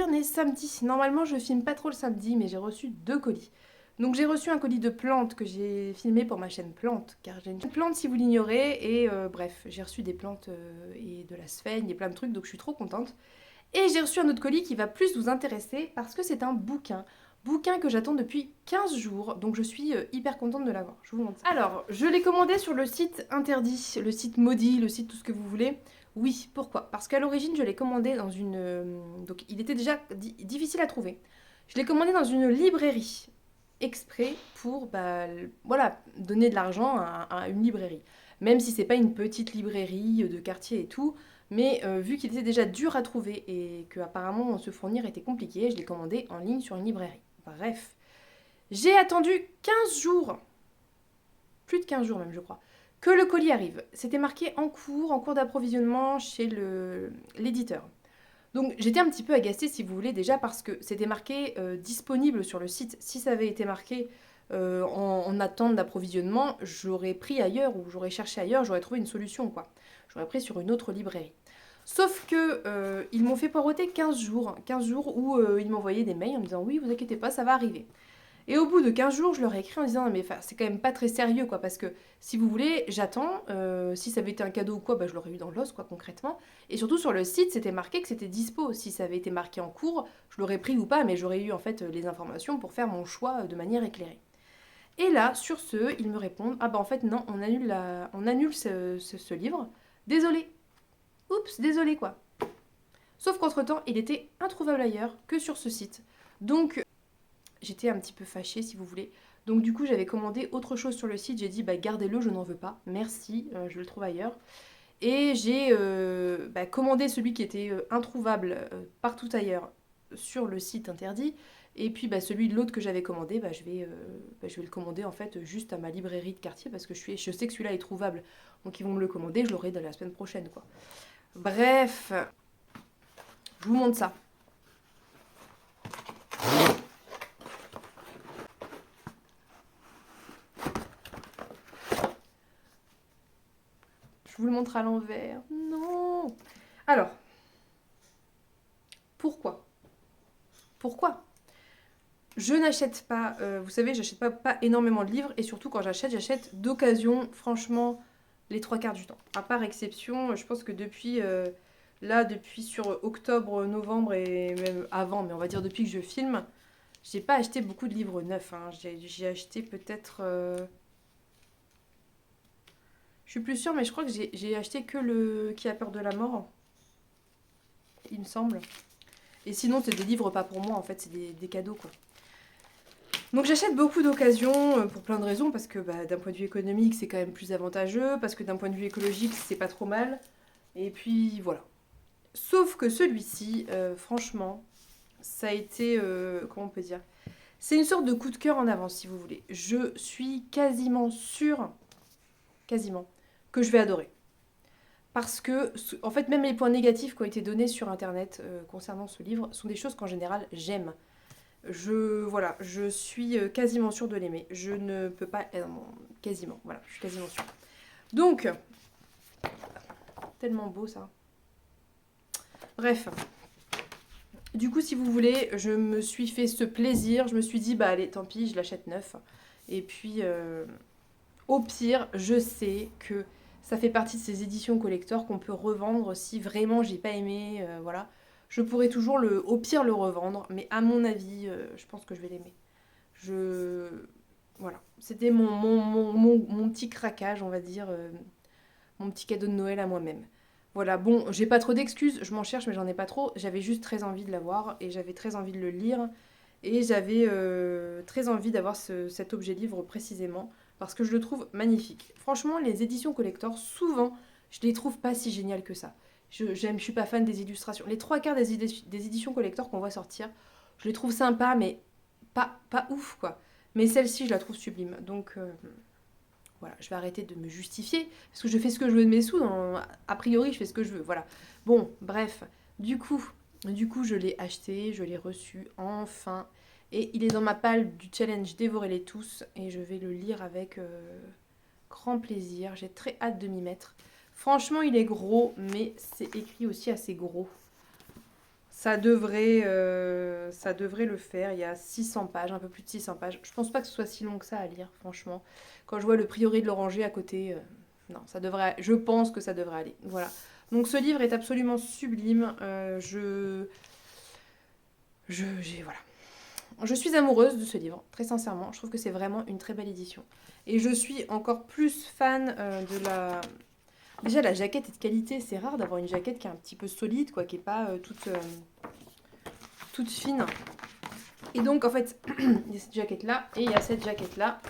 on est samedi. Normalement, je filme pas trop le samedi, mais j'ai reçu 2 colis. Donc j'ai reçu un colis de plantes que j'ai filmé pour ma chaîne plantes, car j'ai une chaîne plantes si vous l'ignorez, et bref, j'ai reçu des plantes et de la sphaigne et plein de trucs, donc je suis trop contente. Et j'ai reçu un autre colis qui va plus vous intéresser, parce que c'est un bouquin. Bouquin que j'attends depuis 15 jours, donc je suis hyper contente de l'avoir. Je vous montre ça. Alors, je l'ai commandé sur le site interdit, le site maudit, le site tout ce que vous voulez. Oui, pourquoi? Parce qu'à l'origine, je l'ai commandé dans une... donc il était déjà difficile à trouver. Je l'ai commandé dans une librairie, exprès pour voilà, donner de l'argent à une librairie. Même si c'est pas une petite librairie de quartier et tout, mais vu qu'il était déjà dur à trouver et qu'apparemment se fournir était compliqué, je l'ai commandé en ligne sur une librairie. Bref, j'ai attendu 15 jours, plus de 15 jours même je crois, que le colis arrive. C'était marqué en cours d'approvisionnement chez l'éditeur. Donc j'étais un petit peu agacée si vous voulez déjà parce que c'était marqué disponible sur le site. Si ça avait été marqué en attente d'approvisionnement, j'aurais pris ailleurs ou j'aurais cherché ailleurs, j'aurais trouvé une solution quoi. J'aurais pris sur une autre librairie. Sauf que ils m'ont fait poireauter 15 jours où ils m'envoyaient des mails en me disant oui, vous inquiétez pas, ça va arriver. Et au bout de 15 jours, je leur ai écrit en disant non, mais c'est quand même pas très sérieux quoi, parce que si vous voulez, j'attends, si ça avait été un cadeau ou quoi, bah, je l'aurais eu dans l'os quoi concrètement. Et surtout sur le site, c'était marqué que c'était dispo. Si ça avait été marqué en cours, je l'aurais pris ou pas, mais j'aurais eu en fait les informations pour faire mon choix de manière éclairée. Et là, sur ce, ils me répondent ah bah en fait non, on annule ce livre. Désolé. Oups, désolé quoi. Sauf qu'entre-temps, il était introuvable ailleurs que sur ce site. Donc j'étais un petit peu fâchée si vous voulez. Donc du coup j'avais commandé autre chose sur le site, j'ai dit bah gardez-le, je n'en veux pas, merci, je le trouve ailleurs. Et j'ai commandé celui qui était introuvable partout ailleurs sur le site interdit. Et puis celui de l'autre que j'avais commandé, je vais le commander en fait juste à ma librairie de quartier parce que je sais que celui-là est trouvable. Donc ils vont me le commander, je l'aurai dans la semaine prochaine quoi. Bref, je vous montre ça. Je vous le montre à l'envers. Non. Alors, pourquoi? Pourquoi? Je n'achète pas, vous savez, j'achète pas énormément de livres et surtout quand j'achète d'occasion, franchement, les 3 quarts du temps. À part exception, je pense que depuis sur octobre, novembre et même avant, mais on va dire depuis que je filme, j'ai pas acheté beaucoup de livres neufs. Hein. J'ai acheté peut-être. Je suis plus sûre, mais je crois que j'ai acheté que le Qui a peur de la mort, il me semble. Et sinon, c'est des livres pas pour moi, en fait, c'est des cadeaux, quoi. Donc j'achète beaucoup d'occasions pour plein de raisons, parce que d'un point de vue économique, c'est quand même plus avantageux, parce que d'un point de vue écologique, c'est pas trop mal. Et puis voilà. Sauf que celui-ci, franchement, ça a été, comment on peut dire, c'est une sorte de coup de cœur en avance, si vous voulez. Je suis quasiment sûre, quasiment, que je vais adorer. Parce que, en fait, même les points négatifs qui ont été donnés sur Internet concernant ce livre sont des choses qu'en général, j'aime. Voilà, je suis quasiment sûre de l'aimer. Je ne peux pas... quasiment, voilà, je suis quasiment sûre. Donc, tellement beau ça. Bref. Du coup, si vous voulez, je me suis fait ce plaisir. Je me suis dit, bah allez, tant pis, je l'achète neuf. Et puis, au pire, je sais que ça fait partie de ces éditions collector qu'on peut revendre si vraiment j'ai pas aimé, voilà. Je pourrais toujours au pire le revendre, mais à mon avis, je pense que je vais l'aimer. Voilà, c'était mon petit craquage, on va dire, mon petit cadeau de Noël à moi-même. Voilà, bon, j'ai pas trop d'excuses, je m'en cherche, mais j'en ai pas trop. J'avais juste très envie de l'avoir et j'avais très envie de le lire. Et j'avais très envie d'avoir cet objet livre précisément parce que je le trouve magnifique. Franchement, les éditions collector, souvent, je les trouve pas si géniales que ça. Je suis pas fan des illustrations. Les 3 quarts des éditions collector qu'on voit sortir, je les trouve sympas, mais pas ouf, quoi. Mais celle-ci, je la trouve sublime. Donc, voilà, je vais arrêter de me justifier, parce que je fais ce que je veux de mes sous. A priori, je fais ce que je veux, voilà. Bon, bref, du coup, je l'ai acheté, je l'ai reçu, enfin. Et il est dans ma palle du challenge Dévorez-les tous, et je vais le lire avec grand plaisir. J'ai très hâte de m'y mettre. Franchement, il est gros, mais c'est écrit aussi assez gros. ça devrait le faire. Il y a 600 pages, un peu plus de 600 pages. Je pense pas que ce soit si long que ça à lire, franchement. Quand je vois le Prieuré de l'Oranger à côté, non, ça devrait, je pense que ça devrait aller. Voilà. Donc ce livre est absolument sublime. Voilà. Je suis amoureuse de ce livre, très sincèrement. Je trouve que c'est vraiment une très belle édition. Et je suis encore plus fan de la... Déjà, la jaquette est de qualité. C'est rare d'avoir une jaquette qui est un petit peu solide, quoi, qui n'est pas toute fine. Et donc, en fait, il y a cette jaquette-là et il y a cette jaquette-là.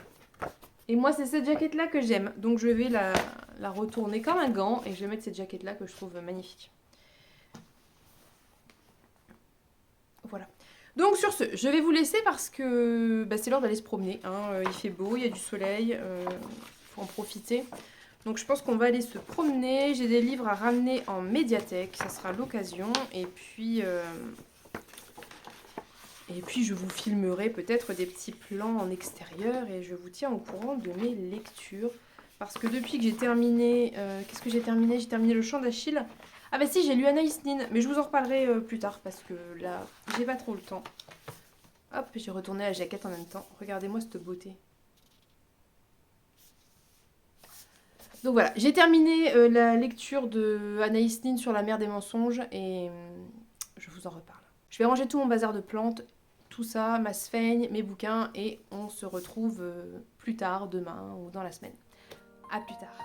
Et moi, c'est cette jaquette-là que j'aime. Donc, je vais la retourner comme un gant et je vais mettre cette jaquette-là que je trouve magnifique. Voilà. Donc sur ce, je vais vous laisser parce que c'est l'heure d'aller se promener. Hein. Il fait beau, il y a du soleil, faut en profiter. Donc je pense qu'on va aller se promener. J'ai des livres à ramener en médiathèque, ça sera l'occasion. Et puis je vous filmerai peut-être des petits plans en extérieur et je vous tiens au courant de mes lectures. Parce que depuis que j'ai terminé... qu'est-ce que j'ai terminé? J'ai terminé Le Chant d'Achille. Ah bah si, j'ai lu Anaïs Nin, mais je vous en reparlerai plus tard parce que là, j'ai pas trop le temps. Hop, j'ai retourné la jaquette en même temps. Regardez-moi cette beauté. Donc voilà, j'ai terminé la lecture de Anaïs Nin sur la mer des mensonges et je vous en reparle. Je vais ranger tout mon bazar de plantes, tout ça, ma sphaigne, mes bouquins et on se retrouve plus tard, demain ou dans la semaine. À plus tard.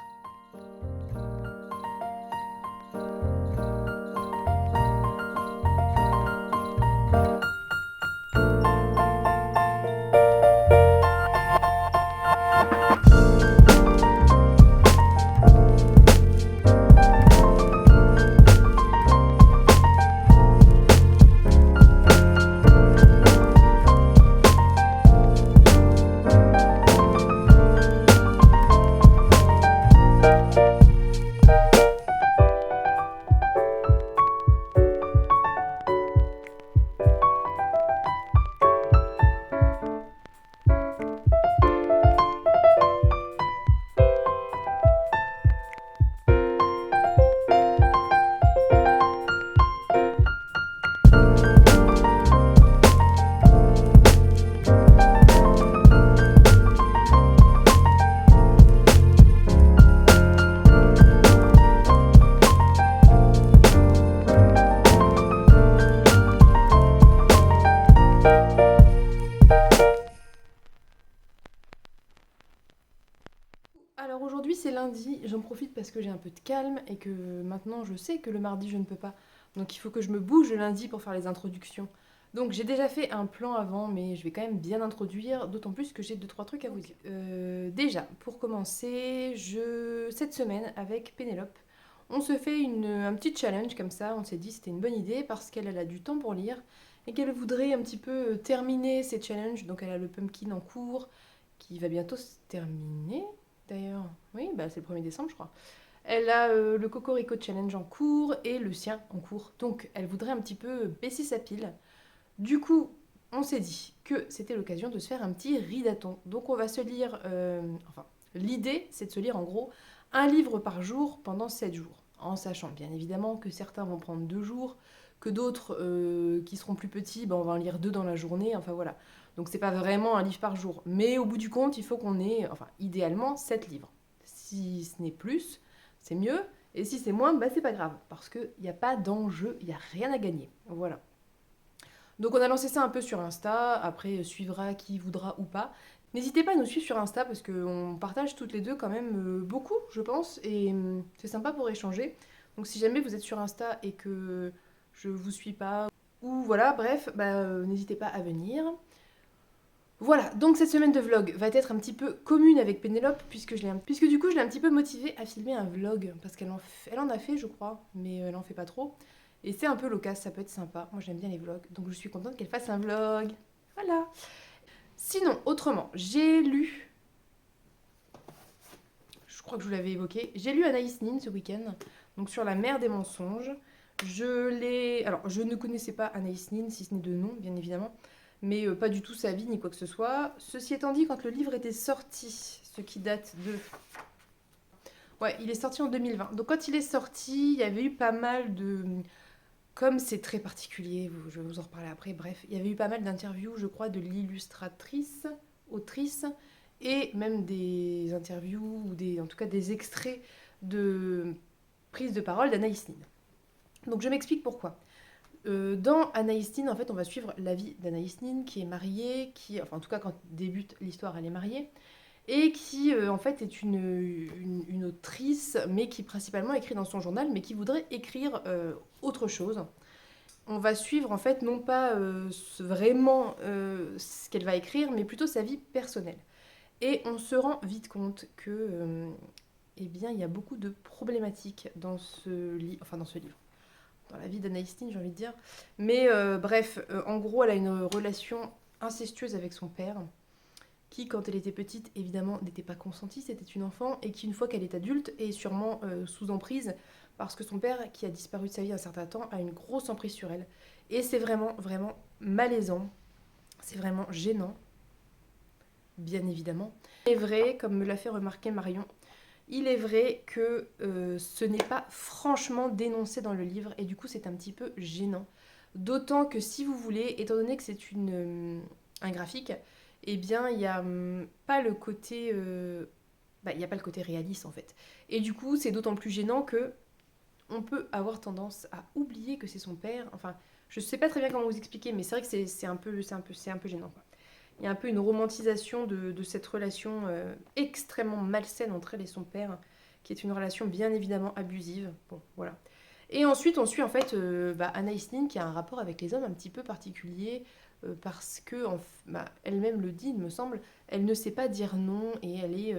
Alors aujourd'hui c'est lundi, j'en profite parce que j'ai un peu de calme et que maintenant je sais que le mardi je ne peux pas. Donc il faut que je me bouge le lundi pour faire les introductions. Donc j'ai déjà fait un plan avant mais je vais quand même bien introduire, d'autant plus que j'ai 2-3 trucs à vous dire. Déjà, pour commencer, cette semaine avec Pénélope, on se fait un petit challenge comme ça, on s'est dit c'était une bonne idée parce qu'elle a du temps pour lire et qu'elle voudrait un petit peu terminer ses challenges. Donc elle a le pumpkin en cours qui va bientôt se terminer. D'ailleurs, oui, c'est le 1er décembre, je crois. Elle a le Cocorico Challenge en cours et le sien en cours. Donc, elle voudrait un petit peu baisser sa pile. Du coup, on s'est dit que c'était l'occasion de se faire un petit ridathon. Donc, on va se lire... l'idée, c'est de se lire en gros un livre par jour pendant 7 jours. En sachant bien évidemment que certains vont prendre 2 jours, que d'autres qui seront plus petits, on va en lire 2 dans la journée. Enfin, voilà. Donc c'est pas vraiment un livre par jour. Mais au bout du compte, il faut qu'on ait, idéalement, 7 livres. Si ce n'est plus, c'est mieux. Et si c'est moins, c'est pas grave. Parce qu'il n'y a pas d'enjeu, il n'y a rien à gagner. Voilà. Donc on a lancé ça un peu sur Insta. Après, suivra qui voudra ou pas. N'hésitez pas à nous suivre sur Insta parce qu'on partage toutes les deux quand même beaucoup, je pense. Et c'est sympa pour échanger. Donc si jamais vous êtes sur Insta et que je vous suis pas, ou voilà, bref, n'hésitez pas à venir. Voilà, donc cette semaine de vlog va être un petit peu commune avec Pénélope puisque du coup je l'ai un petit peu motivée à filmer un vlog parce qu'elle en a fait je crois, mais elle en fait pas trop. Et c'est un peu l'occasion, ça peut être sympa, moi j'aime bien les vlogs, donc je suis contente qu'elle fasse un vlog. Voilà. Sinon, autrement, j'ai lu, je crois que je vous l'avais évoqué, j'ai lu Anaïs Nin ce week-end, donc sur la mer des mensonges. Alors je ne connaissais pas Anaïs Nin si ce n'est de nom bien évidemment, mais pas du tout sa vie ni quoi que ce soit. Ceci étant dit, quand le livre était sorti, ce qui date de... Ouais, il est sorti en 2020. Donc quand il est sorti, il y avait eu pas mal de comme c'est très particulier, je vais vous en reparler après, bref, il y avait eu pas mal d'interviews, je crois, de l'illustratrice, autrice, et même des interviews, ou en tout cas des extraits de prise de parole d'Anaïs Nin. Donc je m'explique pourquoi. Dans Anaïs Nin, en fait, on va suivre la vie d'Anaïs Nin, qui est mariée, enfin en tout cas quand débute l'histoire, elle est mariée, et qui en fait est une autrice, mais qui principalement écrit dans son journal, mais qui voudrait écrire autre chose. On va suivre en fait non pas vraiment ce qu'elle va écrire, mais plutôt sa vie personnelle. Et on se rend vite compte que eh bien, il y a beaucoup de problématiques dans ce livre, enfin dans ce livre, dans la vie d'Anaïs Nin, j'ai envie de dire. Mais bref, en gros, elle a une relation incestueuse avec son père, qui, quand elle était petite, évidemment, n'était pas consentie, c'était une enfant, et qui, une fois qu'elle est adulte, est sûrement sous emprise, parce que son père, qui a disparu de sa vie un certain temps, a une grosse emprise sur elle. Et c'est vraiment, vraiment malaisant, c'est vraiment gênant, bien évidemment. Il est vrai, comme me l'a fait remarquer Marion, il est vrai que ce n'est pas franchement dénoncé dans le livre, et du coup c'est un petit peu gênant. D'autant que si vous voulez, étant donné que c'est un graphique, eh bien il n'y a pas le côté... il n'y a pas le côté réaliste en fait. Et du coup c'est d'autant plus gênant que on peut avoir tendance à oublier que c'est son père. Enfin, je sais pas très bien comment vous expliquer, mais c'est vrai que c'est un peu gênant, quoi. Il y a un peu une romantisation de cette relation extrêmement malsaine entre elle et son père, qui est une relation bien évidemment abusive. Bon, voilà. Et ensuite, on suit en fait Anaïs Nin, qui a un rapport avec les hommes un petit peu particulier, parce que elle-même le dit, il me semble, elle ne sait pas dire non, et elle est...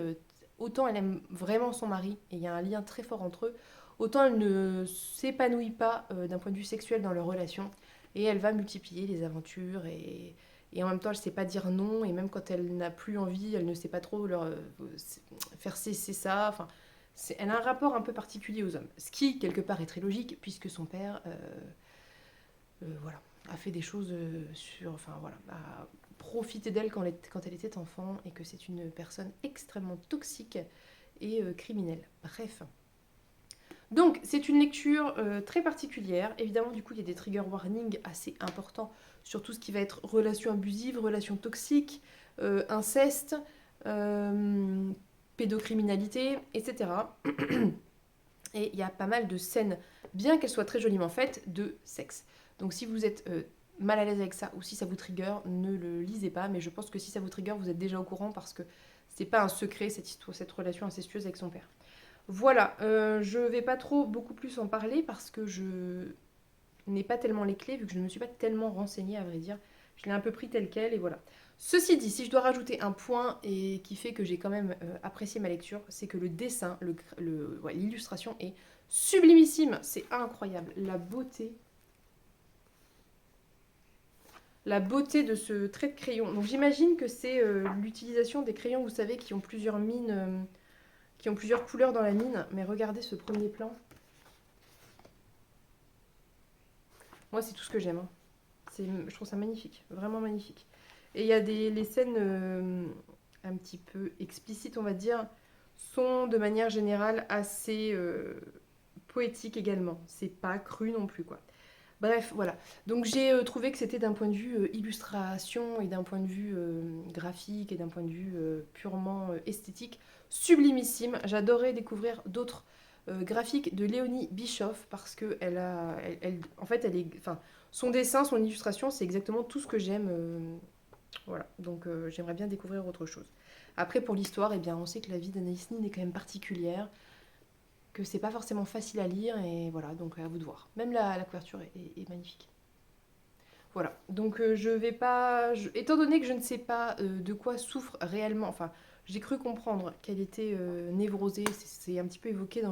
autant elle aime vraiment son mari, et il y a un lien très fort entre eux, autant elle ne s'épanouit pas d'un point de vue sexuel dans leur relation, et elle va multiplier les aventures, et en même temps, elle ne sait pas dire non, et même quand elle n'a plus envie, elle ne sait pas trop faire cesser ça. Enfin, elle a un rapport un peu particulier aux hommes. Ce qui, quelque part, est très logique, puisque son père voilà, a fait des choses enfin voilà, a profité d'elle quand elle était enfant, et que c'est une personne extrêmement toxique et criminelle. Bref. Donc, c'est une lecture très particulière. Évidemment, du coup, il y a des trigger warnings assez importants sur tout ce qui va être relations abusives, relations toxiques, inceste, pédocriminalité, etc. Et il y a pas mal de scènes, bien qu'elles soient très joliment faites, de sexe. Donc, si vous êtes mal à l'aise avec ça, ou si ça vous trigger, ne le lisez pas. Mais je pense que si ça vous trigger, vous êtes déjà au courant, parce que c'est pas un secret, cette relation incestueuse avec son père. Voilà, je vais pas beaucoup plus en parler, parce que je n'ai pas tellement les clés, vu que je ne me suis pas tellement renseignée, à vrai dire. Je l'ai un peu pris tel quel, et voilà. Ceci dit, si je dois rajouter un point et qui fait que j'ai quand même apprécié ma lecture, c'est que le dessin, l'illustration est sublimissime. C'est incroyable. La beauté de ce trait de crayon. Donc j'imagine que c'est l'utilisation des crayons, vous savez, qui ont plusieurs mines... qui ont plusieurs couleurs dans la mine, mais regardez ce premier plan. Moi, c'est tout ce que j'aime. Hein. Je trouve ça magnifique, vraiment magnifique. Et il y a les scènes un petit peu explicites, on va dire, sont de manière générale assez poétiques également. C'est pas cru non plus, quoi. Bref, voilà. Donc j'ai trouvé que c'était d'un point de vue illustration, et d'un point de vue graphique, et d'un point de vue purement esthétique, sublimissime. J'adorais découvrir d'autres graphiques de Léonie Bischoff, parce que en fait, enfin, son dessin, son illustration, c'est exactement tout ce que j'aime. Voilà. Donc j'aimerais bien découvrir autre chose. Après, pour l'histoire, eh bien, on sait que la vie d'Anaïs Nin est quand même particulière, que c'est pas forcément facile à lire, et voilà, donc à vous de voir. Même la couverture est magnifique. Voilà, donc je vais pas... étant donné que je ne sais pas de quoi souffre réellement, enfin, j'ai cru comprendre qu'elle était névrosée, c'est un petit peu évoqué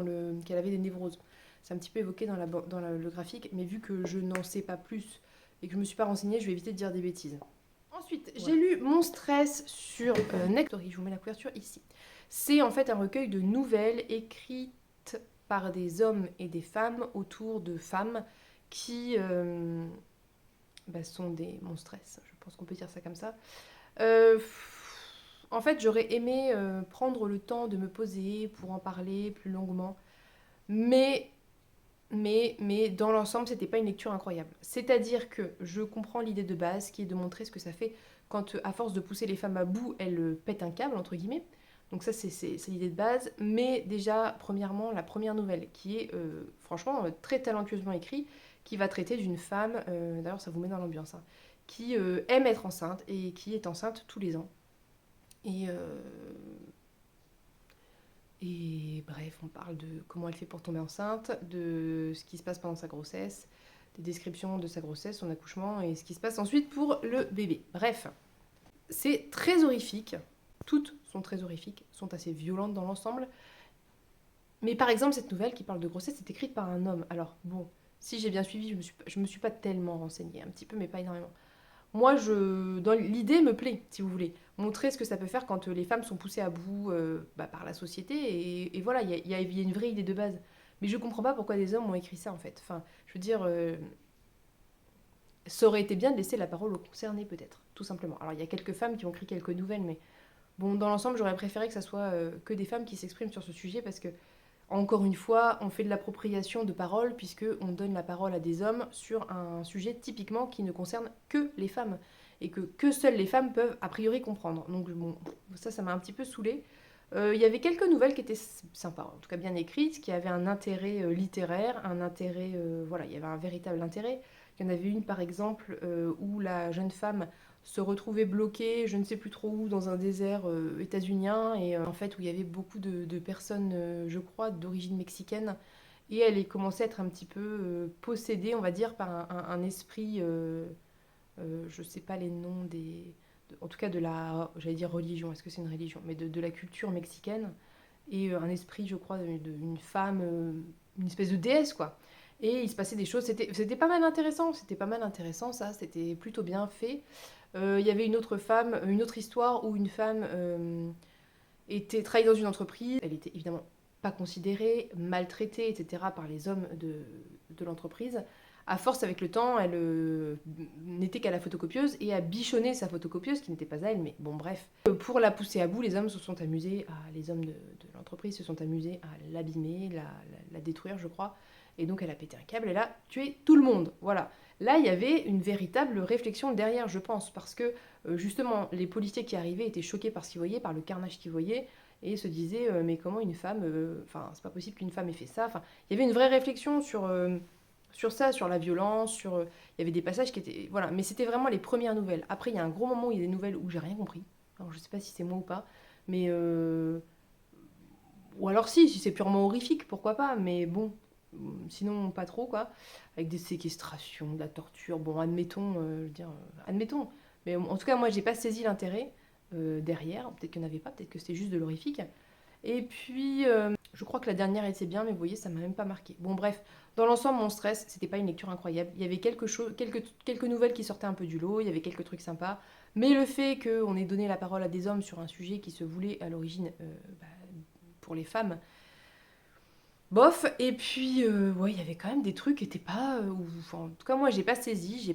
qu'elle avait des névroses. C'est un petit peu évoqué dans le graphique, mais vu que je n'en sais pas plus et que je me suis pas renseignée, je vais éviter de dire des bêtises. Ensuite, j'ai lu Mon stress sur Nectory, je vous mets la couverture ici. C'est en fait un recueil de nouvelles écrites par des hommes et des femmes autour de femmes qui sont mon stress, je pense qu'on peut dire ça comme ça. En fait, j'aurais aimé prendre le temps de me poser pour en parler plus longuement, mais mais dans l'ensemble, c'était pas une lecture incroyable. C'est-à-dire que je comprends l'idée de base qui est de montrer ce que ça fait quand, à force de pousser les femmes à bout, elles pètent un câble, entre guillemets. Donc ça, c'est l'idée de base. Mais déjà, premièrement, la première nouvelle, qui est franchement très talentueusement écrite, qui va traiter d'une femme, d'ailleurs ça vous met dans l'ambiance, hein, qui aime être enceinte et qui est enceinte tous les ans. Et, euh, et bref, on parle de comment elle fait pour tomber enceinte, de ce qui se passe pendant sa grossesse, des descriptions de sa grossesse, son accouchement et ce qui se passe ensuite pour le bébé. Bref, c'est très horrifique. Toutes sont très horrifiques, sont assez violentes dans l'ensemble. Mais par exemple, cette nouvelle qui parle de grossesse est écrite par un homme. Alors bon, si j'ai bien suivi, je me suis pas tellement renseignée, un petit peu, mais pas énormément. Moi, dans l'idée me plaît, si vous voulez. Montrer ce que ça peut faire quand les femmes sont poussées à bout par la société. Et voilà, il y a une vraie idée de base. Mais je comprends pas pourquoi des hommes ont écrit ça, en fait. Enfin, je veux dire, ça aurait été bien de laisser la parole aux concernés, peut-être, tout simplement. Alors, il y a quelques femmes qui ont écrit quelques nouvelles, mais bon, dans l'ensemble, j'aurais préféré que ça soit que des femmes qui s'expriment sur ce sujet, parce que encore une fois, on fait de l'appropriation de parole puisque on donne la parole à des hommes sur un sujet typiquement qui ne concerne que les femmes et que seules les femmes peuvent a priori comprendre. Donc bon, ça m'a un petit peu saoulée. Il y avait quelques nouvelles qui étaient sympas, en tout cas bien écrites, qui avaient un intérêt littéraire, un intérêt, voilà, il y avait un véritable intérêt. Il y en avait une par exemple où la jeune femme se retrouvait bloquée, je ne sais plus trop où, dans un désert états-unien, et en fait où il y avait beaucoup de personnes, je crois, d'origine mexicaine, et elle est commencé à être un petit peu possédée, on va dire, par un esprit, je ne sais pas les noms en tout cas de la, j'allais dire religion, est-ce que c'est une religion, mais de la culture mexicaine, et un esprit, je crois, d'une femme, une espèce de déesse, quoi. Et il se passait des choses, c'était pas mal intéressant, ça, c'était plutôt bien fait. Il y avait une autre femme, une autre histoire où une femme était travaillait dans une entreprise. Elle était évidemment pas considérée, maltraitée, etc. par les hommes de l'entreprise. À force, avec le temps, elle n'était qu'à la photocopieuse et a bichonné sa photocopieuse, qui n'était pas à elle, mais bon, bref. Pour la pousser à bout, les hommes se sont amusés, les hommes de l'entreprise se sont amusés à l'abîmer, la détruire, je crois. Et donc, elle a pété un câble, elle a tué tout le monde. Voilà. Là, il y avait une véritable réflexion derrière, je pense, parce que justement, les policiers qui arrivaient étaient choqués par ce qu'ils voyaient, par le carnage qu'ils voyaient, et se disaient mais comment une femme, enfin, c'est pas possible qu'une femme ait fait ça. Enfin, il y avait une vraie réflexion sur ça, sur la violence, il y avait des passages qui étaient, voilà, mais c'était vraiment les premières nouvelles. Après, il y a un gros moment où il y a des nouvelles où j'ai rien compris. Alors, je sais pas si c'est moi ou pas, mais ou alors si c'est purement horrifique, pourquoi pas, mais bon, sinon pas trop quoi, avec des séquestrations, de la torture, bon admettons, je veux dire, admettons, mais en tout cas moi j'ai pas saisi l'intérêt derrière, peut-être qu'il n'y en avait pas, peut-être que c'était juste de l'horrifique, et puis je crois que la dernière était bien, mais vous voyez ça m'a même pas marqué. Bon bref, dans l'ensemble mon stress, c'était pas une lecture incroyable, il y avait quelques nouvelles qui sortaient un peu du lot, il y avait quelques trucs sympas, mais le fait qu'on ait donné la parole à des hommes sur un sujet qui se voulait à l'origine pour les femmes, bof. Et puis, ouais, il y avait quand même des trucs qui étaient pas. Enfin, en tout cas, moi, j'ai pas saisi,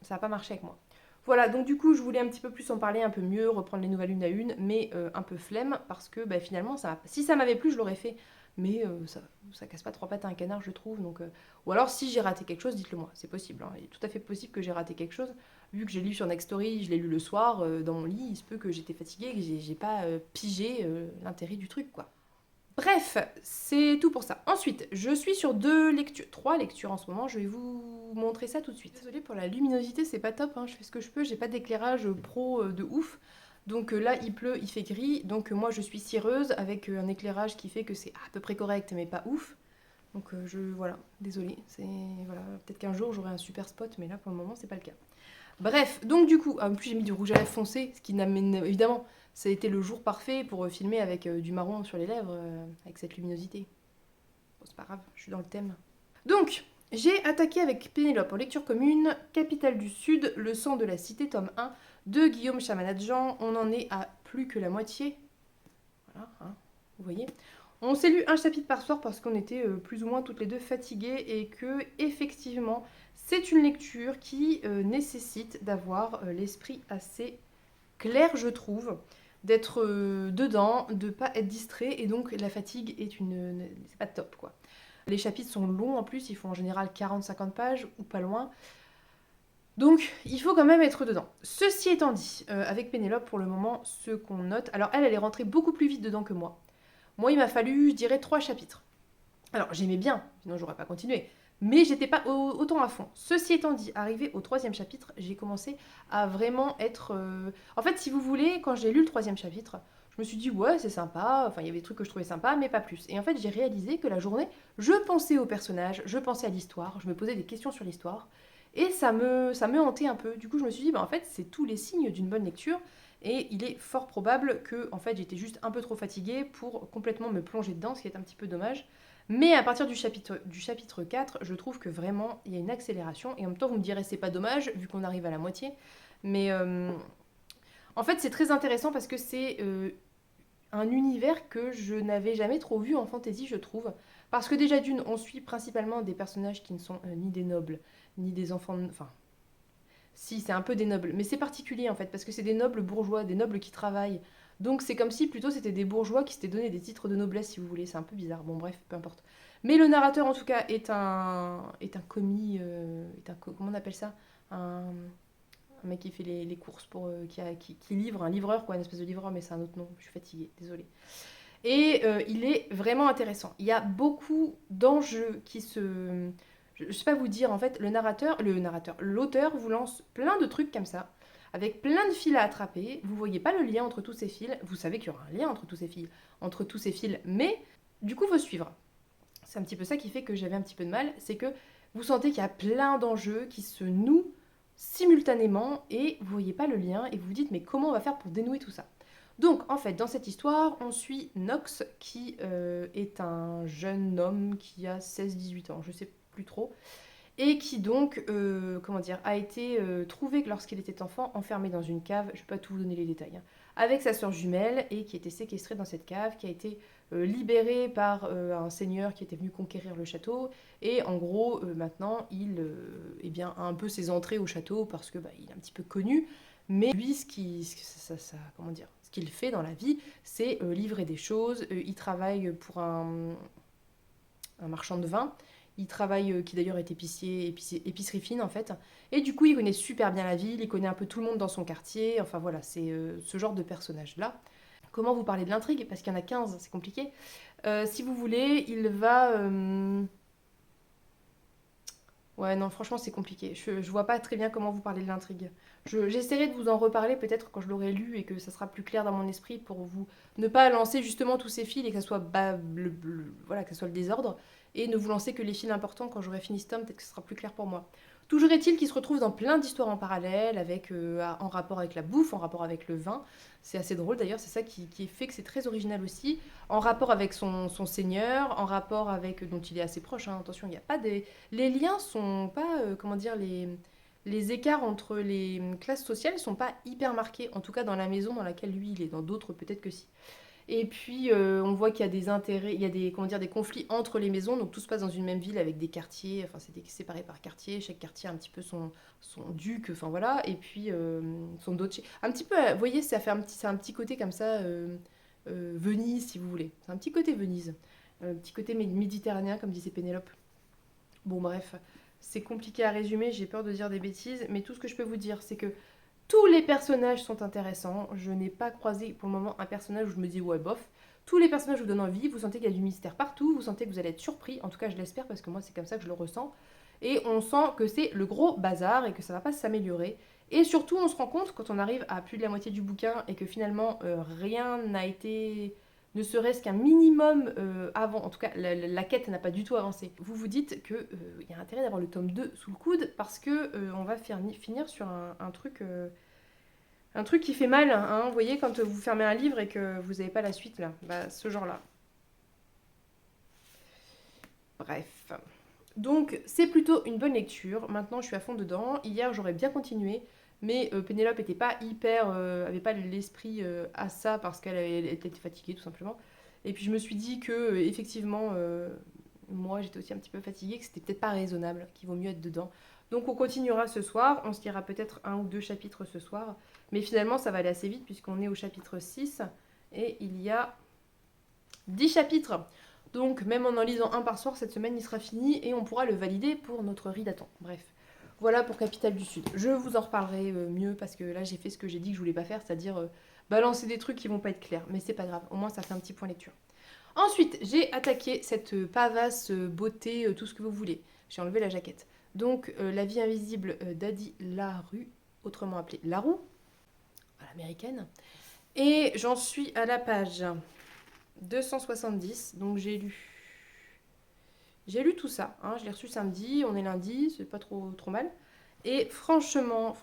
ça a pas marché avec moi. Voilà, donc du coup, je voulais un petit peu plus en parler, un peu mieux, reprendre les nouvelles une à une, mais un peu flemme, parce que bah, finalement, si ça m'avait plu, je l'aurais fait. Mais ça casse pas trois pattes à un canard, je trouve. Donc, ou alors, si j'ai raté quelque chose, dites-le moi, c'est possible, hein. Il est tout à fait possible que j'ai raté quelque chose. Vu que j'ai lu sur Nextory, je l'ai lu le soir, dans mon lit, il se peut que j'étais fatiguée et que j'ai pas pigé l'intérêt du truc, quoi. Bref, c'est tout pour ça. Ensuite, je suis sur trois lectures en ce moment. Je vais vous montrer ça tout de suite. Désolée pour la luminosité, c'est pas top, hein. Je fais ce que je peux. J'ai pas d'éclairage pro de ouf. Donc là, il pleut, il fait gris. Donc moi, je suis cireuse avec un éclairage qui fait que c'est à peu près correct, mais pas ouf. Donc voilà, désolée. Voilà, peut-être qu'un jour j'aurai un super spot, mais là pour le moment, c'est pas le cas. Bref, donc du coup, en plus j'ai mis du rouge à lèvres foncé, ce qui n'amène évidemment, ça a été le jour parfait pour filmer avec du marron sur les lèvres, avec cette luminosité. Bon, c'est pas grave, je suis dans le thème. Donc, j'ai attaqué avec Pénélope en lecture commune, Capitale du Sud, Le sang de la cité, tome 1, de Guillaume Chamanadjan. On en est à plus que la moitié. Voilà, hein, vous voyez. On s'est lu un chapitre par soir parce qu'on était plus ou moins toutes les deux fatiguées et que, effectivement, c'est une lecture qui nécessite d'avoir l'esprit assez clair, je trouve, d'être dedans, de pas être distrait, et donc la fatigue c'est pas top, quoi. Les chapitres sont longs en plus, ils font en général 40-50 pages ou pas loin. Donc, il faut quand même être dedans. Ceci étant dit, avec Pénélope, pour le moment, ce qu'on note... Alors, elle est rentrée beaucoup plus vite dedans que moi. Moi, il m'a fallu, je dirais, 3 chapitres. Alors, j'aimais bien, sinon j'aurais pas continué. Mais j'étais pas autant à fond. Ceci étant dit, arrivé au 3e chapitre, j'ai commencé à vraiment être... En fait, si vous voulez, quand j'ai lu le 3e chapitre, je me suis dit, ouais, c'est sympa. Enfin, il y avait des trucs que je trouvais sympas, mais pas plus. Et en fait, j'ai réalisé que la journée, je pensais au personnage, je pensais à l'histoire, je me posais des questions sur l'histoire. Et ça me hantait un peu. Du coup, je me suis dit, bah, en fait, c'est tous les signes d'une bonne lecture. Et il est fort probable que, en fait, j'étais juste un peu trop fatiguée pour complètement me plonger dedans, ce qui est un petit peu dommage. Mais à partir du chapitre 4, je trouve que vraiment, il y a une accélération. Et en même temps, vous me direz, c'est pas dommage, vu qu'on arrive à la moitié. Mais en fait, c'est très intéressant parce que c'est un univers que je n'avais jamais trop vu en fantasy, je trouve. Parce que déjà d'une, on suit principalement des personnages qui ne sont ni des nobles, ni des enfants... Enfin, si, c'est un peu des nobles. Mais c'est particulier en fait, parce que c'est des nobles bourgeois, des nobles qui travaillent. Donc c'est comme si plutôt c'était des bourgeois qui s'étaient donné des titres de noblesse, si vous voulez. C'est un peu bizarre. Bon, bref, peu importe. Mais le narrateur, en tout cas, est un commis. Comment on appelle ça? Un mec qui fait les courses, qui livre, un livreur, quoi, une espèce de livreur, mais c'est un autre nom. Je suis fatiguée, désolée. Et il est vraiment intéressant. Il y a beaucoup d'enjeux qui se... Je ne sais pas vous dire, en fait, l'auteur vous lance plein de trucs comme ça, avec plein de fils à attraper. Vous voyez pas le lien entre tous ces fils. Vous savez qu'il y aura un lien entre tous ces fils, mais du coup, il faut suivre. C'est un petit peu ça qui fait que j'avais un petit peu de mal, c'est que vous sentez qu'il y a plein d'enjeux qui se nouent simultanément et vous voyez pas le lien et vous vous dites mais comment on va faire pour dénouer tout ça. Donc en fait dans cette histoire on suit Nox qui est un jeune homme qui a 16-18 ans, je sais plus trop, et qui donc comment dire, a été trouvé lorsqu'il était enfant enfermé dans une cave, je ne vais pas tout vous donner les détails, hein, avec sa sœur jumelle et qui était séquestrée dans cette cave, qui a été libéré par un seigneur qui était venu conquérir le château et en gros maintenant il eh bien, a un peu ses entrées au château parce que bah, il est un petit peu connu, mais lui comment dire, ce qu'il fait dans la vie c'est livrer des choses. Il travaille pour un marchand de vin. Il travaille, qui d'ailleurs est épicerie fine en fait. Et du coup, il connaît super bien la ville, il connaît un peu tout le monde dans son quartier. Enfin voilà, c'est ce genre de personnage-là. Comment vous parler de l'intrigue? Parce qu'il y en a 15, c'est compliqué. Si vous voulez, il va... Ouais, non, franchement, c'est compliqué. Je vois pas très bien comment vous parler de l'intrigue. J'essaierai de vous en reparler peut-être quand je l'aurai lu et que ça sera plus clair dans mon esprit pour vous ne pas lancer justement tous ces fils et que ça soit, voilà, que ça soit le désordre et ne vous lancer que les fils importants quand j'aurai fini ce tome, peut-être que ce sera plus clair pour moi. Toujours est-il qu'il se retrouve dans plein d'histoires en parallèle, en rapport avec la bouffe, en rapport avec le vin. C'est assez drôle d'ailleurs, c'est ça qui fait que c'est très original aussi. En rapport avec son seigneur, en rapport avec... dont il est assez proche, hein, attention, il n'y a pas des... Les liens sont pas... comment dire, les écarts entre les classes sociales sont pas hyper marqués, en tout cas dans la maison dans laquelle lui il est, dans d'autres peut-être que si. Et puis on voit qu'il y a des intérêts, il y a des, comment dire, des conflits entre les maisons, donc tout se passe dans une même ville avec des quartiers, enfin c'est séparé par quartier, chaque quartier a un petit peu son duc, enfin voilà, et puis son doce. Un petit peu, vous voyez, c'est un petit côté comme ça, Venise si vous voulez, c'est un petit côté Venise, un petit côté méditerranéen comme disait Pénélope. Bon bref, c'est compliqué à résumer, j'ai peur de dire des bêtises, mais tout ce que je peux vous dire c'est que tous les personnages sont intéressants. Je n'ai pas croisé pour le moment un personnage où je me dis ouais bof. Tous les personnages vous donnent envie, vous sentez qu'il y a du mystère partout, vous sentez que vous allez être surpris, en tout cas je l'espère parce que moi c'est comme ça que je le ressens. Et on sent que c'est le gros bazar et que ça va pas s'améliorer. Et surtout on se rend compte quand on arrive à plus de la moitié du bouquin et que finalement rien n'a été, ne serait-ce qu'un minimum avant, en tout cas la quête n'a pas du tout avancé. Vous vous dites qu'il y a intérêt d'avoir le tome 2 sous le coude parce que on va finir sur un truc... un truc qui fait mal, hein, vous voyez, quand vous fermez un livre et que vous n'avez pas la suite, là. Bah, ce genre-là. Bref. Donc, c'est plutôt une bonne lecture. Maintenant, je suis à fond dedans. Hier, j'aurais bien continué. Mais Pénélope était pas hyper... avait pas l'esprit à ça parce qu'elle était fatiguée, tout simplement. Et puis, je me suis dit que, effectivement, moi, j'étais aussi un petit peu fatiguée, que c'était peut-être pas raisonnable, qu'il vaut mieux être dedans. Donc, on continuera ce soir. On se lira peut-être 1 ou 2 chapitres ce soir. Mais finalement, ça va aller assez vite puisqu'on est au chapitre 6 et il y a 10 chapitres. Donc même en lisant un par soir, cette semaine il sera fini et on pourra le valider pour notre ridaton. Bref, voilà pour Capitale du Sud. Je vous en reparlerai mieux parce que là j'ai fait ce que j'ai dit que je voulais pas faire, c'est-à-dire balancer des trucs qui vont pas être clairs. Mais c'est pas grave, au moins ça fait un petit point lecture. Ensuite, j'ai attaqué cette pavasse, beauté, tout ce que vous voulez. J'ai enlevé la jaquette. Donc, La vie invisible d'Adi Larue, autrement appelée Larue, à l'américaine. Et j'en suis à la page 270, donc j'ai lu. J'ai lu tout ça, hein, je l'ai reçu samedi, on est lundi, c'est pas trop mal. Et franchement,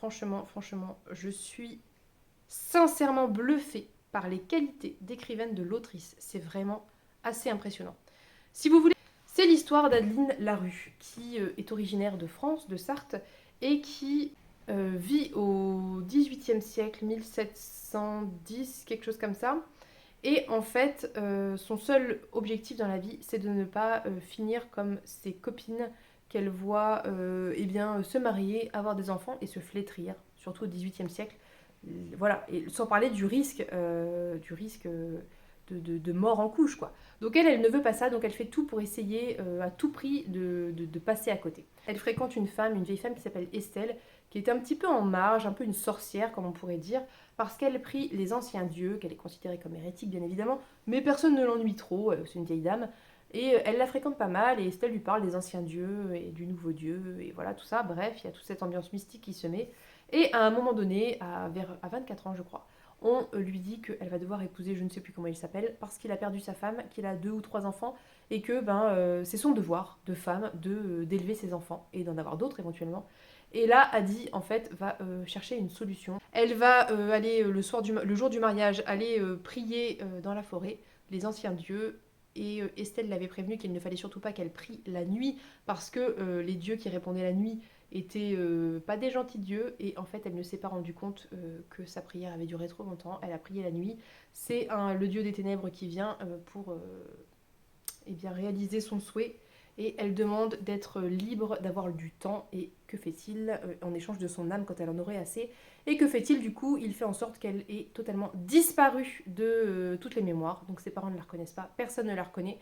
je suis sincèrement bluffée par les qualités d'écrivaine de l'autrice. C'est vraiment assez impressionnant. Si vous voulez, c'est l'histoire d'Adeline Larue, qui est originaire de France, de Sarthe, et qui vit au XVIIIe siècle, 1710, quelque chose comme ça. Et en fait, son seul objectif dans la vie, c'est de ne pas finir comme ses copines qu'elle voit eh bien, se marier, avoir des enfants et se flétrir, surtout au XVIIIe siècle. Voilà, et sans parler du risque, de mort en couche, quoi. Donc elle ne veut pas ça, donc elle fait tout pour essayer à tout prix de passer à côté. Elle fréquente une vieille femme qui s'appelle Estelle, qui est un petit peu en marge, un peu une sorcière, comme on pourrait dire, parce qu'elle prie les anciens dieux, qu'elle est considérée comme hérétique, bien évidemment, mais personne ne l'ennuie trop, c'est une vieille dame. Et elle la fréquente pas mal, et Estelle lui parle des anciens dieux et du nouveau dieu, et voilà, tout ça. Bref, il y a toute cette ambiance mystique qui se met. Et à un moment donné, à 24 ans je crois, on lui dit qu'elle va devoir épouser je ne sais plus comment il s'appelle, parce qu'il a perdu sa femme, qu'il a 2 ou 3 enfants, et que c'est son devoir de femme d'élever ses enfants, et d'en avoir d'autres éventuellement. Et là, Adi, en fait, va chercher une solution. Elle va aller le jour du mariage, aller prier dans la forêt les anciens dieux. Et Estelle l'avait prévenu qu'il ne fallait surtout pas qu'elle prie la nuit, parce que les dieux qui répondaient la nuit étaient pas des gentils dieux. Et en fait, elle ne s'est pas rendue compte que sa prière avait duré trop longtemps. Elle a prié la nuit. C'est le dieu des ténèbres qui vient pour eh bien, réaliser son souhait. Et elle demande d'être libre, d'avoir du temps. Et que fait-il en échange de son âme quand elle en aurait assez? Et que fait-il du coup? Il fait en sorte qu'elle est totalement disparue de toutes les mémoires. Donc ses parents ne la reconnaissent pas, personne ne la reconnaît.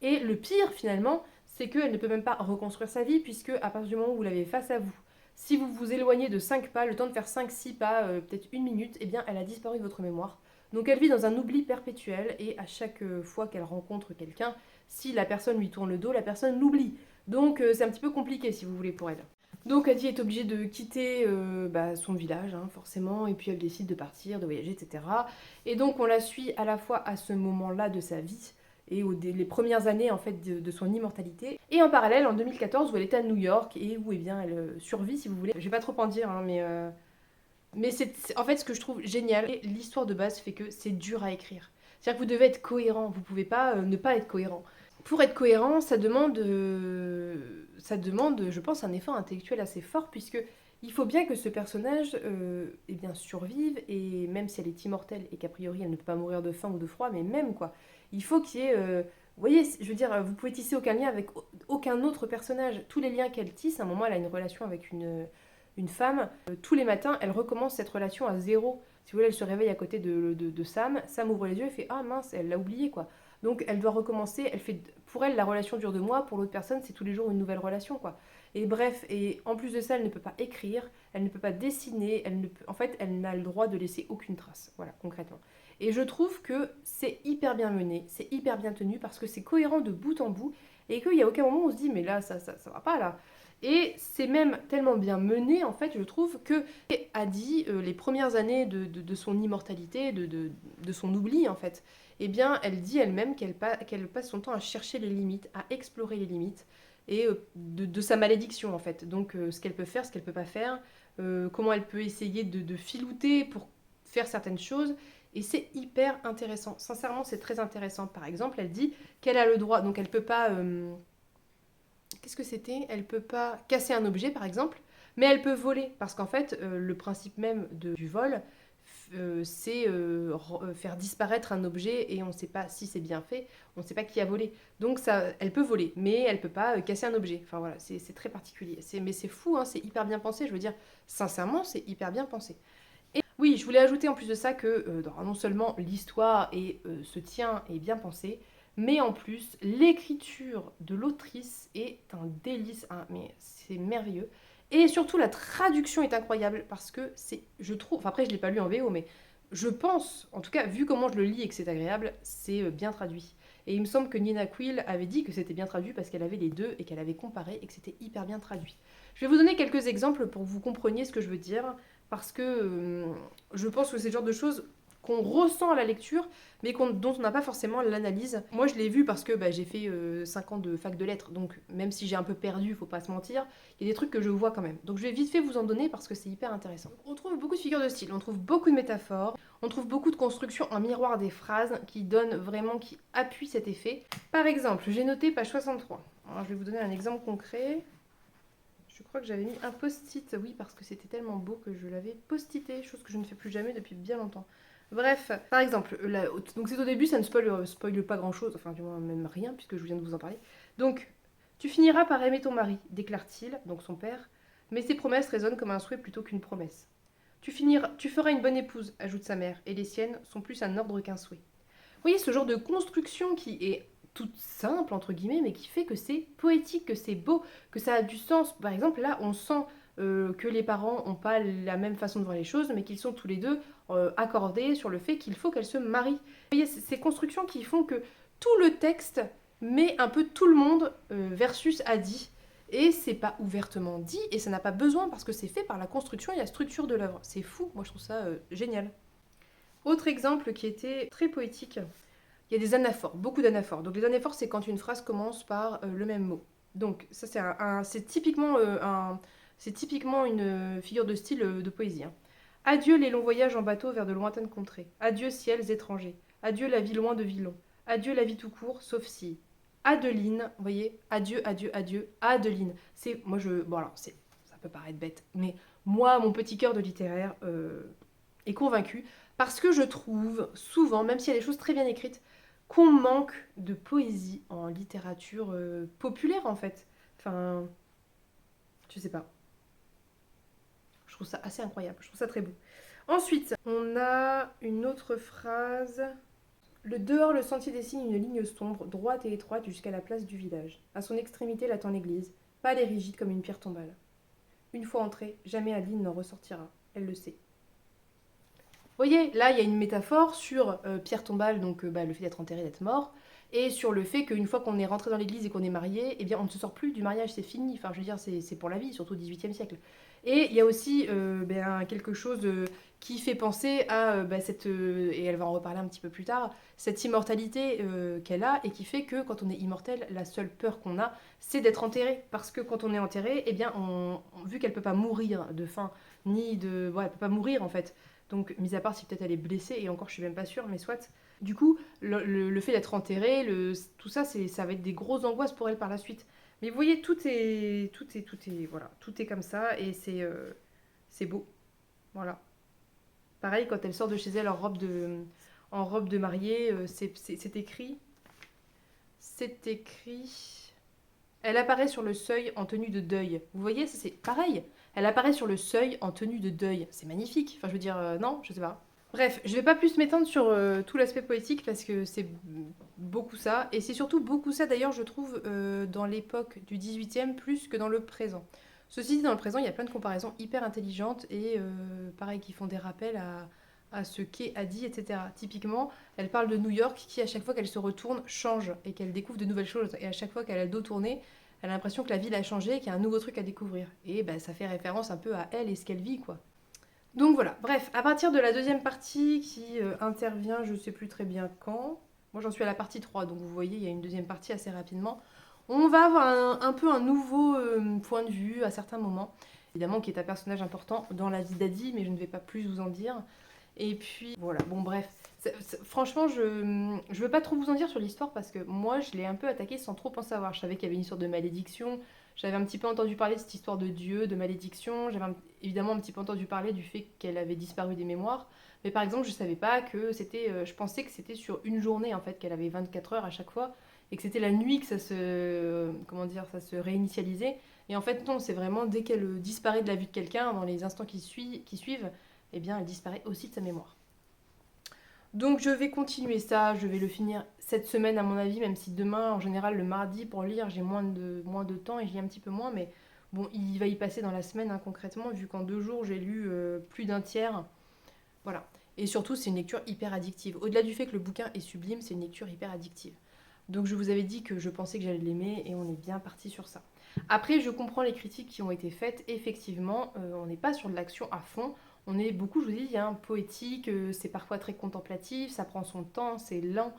Et le pire finalement, c'est qu'elle ne peut même pas reconstruire sa vie, puisque à partir du moment où vous l'avez face à vous, si vous vous éloignez de 5 pas, le temps de faire 5-6 pas, peut-être 1 minute, eh bien elle a disparu de votre mémoire. Donc elle vit dans un oubli perpétuel, et à chaque fois qu'elle rencontre quelqu'un, si la personne lui tourne le dos, la personne l'oublie. Donc c'est un petit peu compliqué si vous voulez pour elle. Donc Adi est obligée de quitter son village, hein, forcément, et puis elle décide de partir, de voyager, etc. Et donc on la suit à la fois à ce moment-là de sa vie, et les premières années en fait de son immortalité, et en parallèle en 2014 où elle est à New York et où eh bien, elle survit si vous voulez. Je vais pas trop en dire, hein, mais c'est en fait ce que je trouve génial. Et l'histoire de base fait que c'est dur à écrire. C'est-à-dire que vous devez être cohérent, vous pouvez pas ne pas être cohérent. Pour être cohérent, ça demande, je pense, un effort intellectuel assez fort, puisque il faut bien que ce personnage eh bien, survive, et même si elle est immortelle et qu'a priori elle ne peut pas mourir de faim ou de froid, mais même quoi, il faut qu'il y ait... vous voyez, je veux dire, vous pouvez tisser aucun lien avec aucun autre personnage. Tous les liens qu'elle tisse, à un moment elle a une relation avec une femme, tous les matins elle recommence cette relation à zéro. Si vous voulez, elle se réveille à côté de Sam, Sam ouvre les yeux et fait «Ah mince, elle l'a oublié quoi». Donc elle doit recommencer, pour elle la relation dure 2 mois, pour l'autre personne c'est tous les jours une nouvelle relation quoi. Et bref, et en plus de ça elle ne peut pas écrire, elle ne peut pas dessiner, en fait elle n'a le droit de laisser aucune trace, voilà concrètement. Et je trouve que c'est hyper bien mené, c'est hyper bien tenu parce que c'est cohérent de bout en bout et qu'il n'y a aucun moment où on se dit mais là ça va pas là. Et c'est même tellement bien mené, en fait, je trouve, que a dit les premières années de son immortalité, de son oubli, en fait, eh bien, elle dit elle-même qu'elle passe son temps à chercher les limites, à explorer les limites, et de sa malédiction, en fait. Donc, ce qu'elle peut faire, ce qu'elle peut pas faire, comment elle peut essayer de filouter pour faire certaines choses. Et c'est hyper intéressant. Sincèrement, c'est très intéressant. Par exemple, elle dit qu'elle a le droit, donc elle peut pas... qu'est-ce que c'était? Elle peut pas casser un objet, par exemple, mais elle peut voler. Parce qu'en fait, le principe même du vol, c'est faire disparaître un objet et on ne sait pas si c'est bien fait, on ne sait pas qui a volé. Donc ça, elle peut voler, mais elle peut pas casser un objet. Enfin voilà, c'est très particulier. Mais c'est fou, hein, c'est hyper bien pensé. Je veux dire, sincèrement, c'est hyper bien pensé. Et oui, je voulais ajouter en plus de ça que non seulement l'histoire se tient et bien pensée, Mais en plus, l'écriture de l'autrice est un délice, hein, mais c'est merveilleux. Et surtout, la traduction est incroyable parce que c'est, je trouve, enfin après je l'ai pas lu en VO, mais je pense, en tout cas vu comment je le lis et que c'est agréable, c'est bien traduit. Et il me semble que Nina Quill avait dit que c'était bien traduit parce qu'elle avait les deux et qu'elle avait comparé et que c'était hyper bien traduit. Je vais vous donner quelques exemples pour que vous compreniez ce que je veux dire parce que je pense que c'est le genre de choses qu'on ressent à la lecture mais dont on n'a pas forcément l'analyse. Moi, je l'ai vu parce que j'ai fait 5 ans de fac de lettres, donc même si j'ai un peu perdu, faut pas se mentir, il y a des trucs que je vois quand même. Donc je vais vite fait vous en donner parce que c'est hyper intéressant. On trouve beaucoup de figures de style, on trouve beaucoup de métaphores, on trouve beaucoup de constructions en miroir des phrases qui donnent vraiment, qui appuient cet effet. Par exemple, j'ai noté page 63. Alors, je vais vous donner un exemple concret. Je crois que j'avais mis un post-it, oui, parce que c'était tellement beau que je l'avais post-ité, chose que je ne fais plus jamais depuis bien longtemps. Bref, par exemple, donc c'est au début, ça ne spoile pas grand-chose, enfin du moins même rien, puisque je viens de vous en parler. Donc, tu finiras par aimer ton mari, déclare-t-il, donc son père, mais ses promesses résonnent comme un souhait plutôt qu'une promesse. Tu feras une bonne épouse, ajoute sa mère, et les siennes sont plus un ordre qu'un souhait. Vous voyez ce genre de construction qui est toute simple, entre guillemets, mais qui fait que c'est poétique, que c'est beau, que ça a du sens. Par exemple, là, on sent que les parents n'ont pas la même façon de voir les choses, mais qu'ils sont tous les deux accordés sur le fait qu'il faut qu'elles se marient. Vous voyez, ces constructions qui font que tout le texte met un peu tout le monde versus a dit. Et c'est pas ouvertement dit, et ça n'a pas besoin parce que c'est fait par la construction et la structure de l'œuvre. C'est fou, moi je trouve ça génial. Autre exemple qui était très poétique, il y a des anaphores, beaucoup d'anaphores. Donc les anaphores, c'est quand une phrase commence par le même mot. Donc ça, c'est typiquement, une figure de style de poésie, hein. Adieu les longs voyages en bateau vers de lointaines contrées. Adieu ciels étrangers. Adieu la vie loin de Villon. Adieu la vie tout court, sauf si. Adeline, vous voyez, adieu, adieu, adieu, Adeline. Bon alors, ça peut paraître bête, mais moi, mon petit cœur de littéraire est convaincu parce que je trouve souvent, même s'il y a des choses très bien écrites, qu'on manque de poésie en littérature populaire en fait. Enfin, je sais pas. Je trouve ça assez incroyable, je trouve ça très beau. Ensuite, on a une autre phrase. Le dehors, le sentier dessine une ligne sombre, droite et étroite jusqu'à la place du village. À son extrémité l'attend l'église, pâle et rigide comme une pierre tombale. Une fois entrée, jamais Adeline n'en ressortira. Elle le sait. Vous voyez, là, il y a une métaphore sur Pierre Tombal, donc le fait d'être enterré, d'être mort, et sur le fait qu'une fois qu'on est rentré dans l'église et qu'on est marié, eh bien, on ne se sort plus du mariage, c'est fini. Enfin, je veux dire, c'est pour la vie, surtout au XVIIIe siècle. Et il y a aussi quelque chose qui fait penser à et elle va en reparler un petit peu plus tard, cette immortalité qu'elle a, et qui fait que quand on est immortel, la seule peur qu'on a, c'est d'être enterré. Parce que quand on est enterré, eh bien, vu qu'elle peut pas mourir de faim, ni de... Ouais, elle peut pas mourir, en fait. Donc, mis à part si peut-être elle est blessée, et encore je suis même pas sûre, mais soit. Du coup, le fait d'être enterré, tout ça, ça va être des grosses angoisses pour elle par la suite. Mais vous voyez, voilà, tout est comme ça, et c'est beau. Voilà. Pareil, quand elle sort de chez elle en robe de mariée, c'est écrit. C'est écrit. Elle apparaît sur le seuil en tenue de deuil. Vous voyez, ça c'est pareil. Elle apparaît sur le seuil en tenue de deuil. C'est magnifique. Enfin, je veux dire, non, je sais pas. Bref, je vais pas plus m'étendre sur tout l'aspect poétique parce que c'est beaucoup ça. Et c'est surtout beaucoup ça d'ailleurs, je trouve, dans l'époque du 18e plus que dans le présent. Ceci dit, dans le présent, il y a plein de comparaisons hyper intelligentes et pareil, qui font des rappels à ce qu'est a dit, etc. Typiquement, elle parle de New York qui, à chaque fois qu'elle se retourne, change et qu'elle découvre de nouvelles choses. Et à chaque fois qu'elle a le dos tourné, elle a l'impression que la ville a changé et qu'il y a un nouveau truc à découvrir. Et bah, ça fait référence un peu à elle et ce qu'elle vit, quoi. Donc voilà, bref, à partir de la deuxième partie qui intervient, je sais plus très bien quand. Moi j'en suis à la partie 3, donc vous voyez, il y a une deuxième partie assez rapidement. On va avoir un peu un nouveau point de vue à certains moments. Évidemment, qui est un personnage important dans la vie d'Adi, mais je ne vais pas plus vous en dire. Et puis voilà, bon bref. Franchement, je veux pas trop vous en dire sur l'histoire parce que moi je l'ai un peu attaqué sans trop en savoir. Je savais qu'il y avait une histoire de malédiction, j'avais un petit peu entendu parler de cette histoire de Dieu, de malédiction, évidemment un petit peu entendu parler du fait qu'elle avait disparu des mémoires. Mais par exemple, je savais pas que c'était. Je pensais que c'était sur une journée en fait, qu'elle avait 24 heures à chaque fois et que c'était la nuit que ça se. Comment dire, ça se réinitialisait. Et en fait, non, c'est vraiment dès qu'elle disparaît de la vue de quelqu'un, dans les instants qui suivent, eh bien, elle disparaît aussi de sa mémoire. Donc je vais continuer ça, je vais le finir cette semaine à mon avis, même si demain, en général, le mardi pour lire, j'ai moins de temps et je lis un petit peu moins, mais bon, il va y passer dans la semaine hein, concrètement, vu qu'en 2 jours, j'ai lu plus d'un tiers. Voilà. Et surtout, c'est une lecture hyper addictive. Au-delà du fait que le bouquin est sublime, c'est une lecture hyper addictive. Donc je vous avais dit que je pensais que j'allais l'aimer et on est bien parti sur ça. Après, je comprends les critiques qui ont été faites. Effectivement, on n'est pas sur de l'action à fond. On est beaucoup, je vous dis, hein, poétique, c'est parfois très contemplatif, ça prend son temps, c'est lent.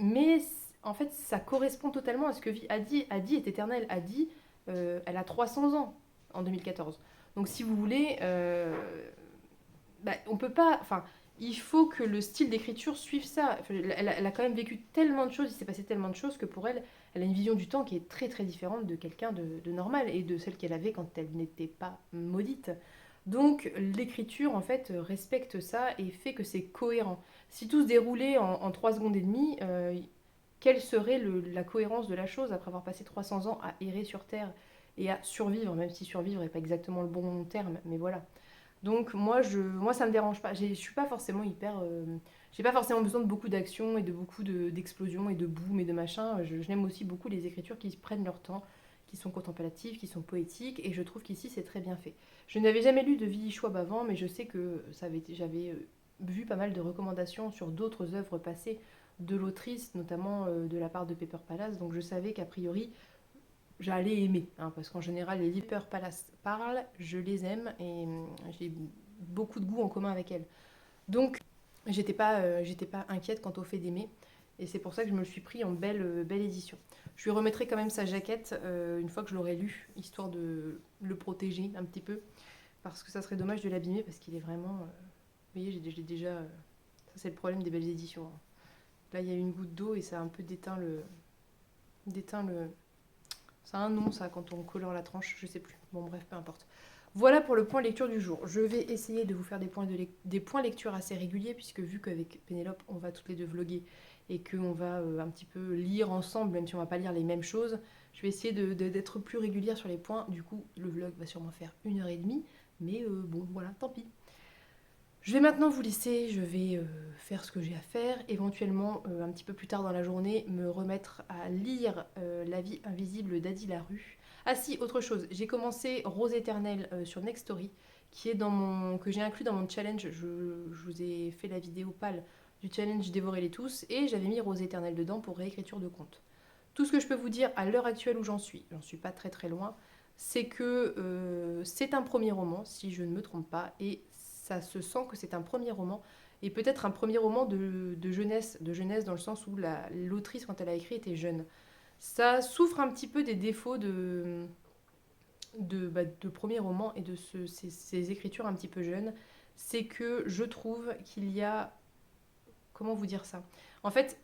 Mais en fait, ça correspond totalement à ce que vit Adi. Adi est éternelle. Adi, elle a 300 ans en 2014. Donc si vous voulez, bah, on peut pas. Enfin, il faut que le style d'écriture suive ça. Enfin, elle a quand même vécu tellement de choses, il s'est passé tellement de choses que pour elle, elle a une vision du temps qui est très très différente de quelqu'un de normal et de celle qu'elle avait quand elle n'était pas maudite. Donc l'écriture en fait respecte ça et fait que c'est cohérent. Si tout se déroulait en 3 secondes et demie, quelle serait la cohérence de la chose après avoir passé 300 ans à errer sur Terre et à survivre, même si survivre n'est pas exactement le bon terme, mais voilà. Donc moi ça me dérange pas. Je suis pas forcément hyper. J'ai pas forcément besoin de beaucoup d'action et de beaucoup d'explosions et de boum et de machin. J'aime aussi beaucoup les écritures qui prennent leur temps, qui sont contemplatives, qui sont poétiques. Et je trouve qu'ici c'est très bien fait. Je n'avais jamais lu de Willy Schwab avant, mais je sais que j'avais vu pas mal de recommandations sur d'autres œuvres passées de l'autrice, notamment de la part de Pepper Palace. Donc je savais qu'a priori j'allais aimer, hein, parce qu'en général, les Lipper Palace parlent, je les aime et j'ai beaucoup de goût en commun avec elles. Donc, j'étais pas inquiète quant au fait d'aimer, et c'est pour ça que je me le suis pris en belle édition. Je lui remettrai quand même sa jaquette une fois que je l'aurai lu, histoire de le protéger un petit peu, parce que ça serait dommage de l'abîmer, parce qu'il est vraiment. Vous voyez, j'ai déjà. Ça, c'est le problème des belles éditions, hein. Là, il y a une goutte d'eau et ça a un peu déteint le, ça a un nom, ça, quand on colore la tranche, je sais plus. Bon, bref, peu importe. Voilà pour le point lecture du jour. Je vais essayer de vous faire des points lecture assez réguliers, puisque vu qu'avec Pénélope, on va toutes les deux vloguer et qu'on va un petit peu lire ensemble, même si on va pas lire les mêmes choses, je vais essayer d'être plus régulière sur les points. Du coup, le vlog va sûrement faire 1 h 30, mais bon, voilà, tant pis. Je vais maintenant vous laisser, je vais faire ce que j'ai à faire, éventuellement un petit peu plus tard dans la journée me remettre à lire La vie invisible d'Adi Larue. Ah si, autre chose, j'ai commencé Rose éternelle sur Nextory, que j'ai inclus dans mon challenge, je vous ai fait la vidéo pâle du challenge Dévorez-les tous, et j'avais mis Rose éternelle dedans pour réécriture de conte. Tout ce que je peux vous dire à l'heure actuelle où j'en suis pas très très loin, c'est que c'est un premier roman, si je ne me trompe pas, et ça se sent que c'est un premier roman, et peut-être un premier roman de jeunesse dans le sens où l'autrice, quand elle a écrit, était jeune. Ça souffre un petit peu des défauts de premier roman et de ces écritures un petit peu jeunes. C'est que je trouve qu'il y a... Comment vous dire ça? En fait,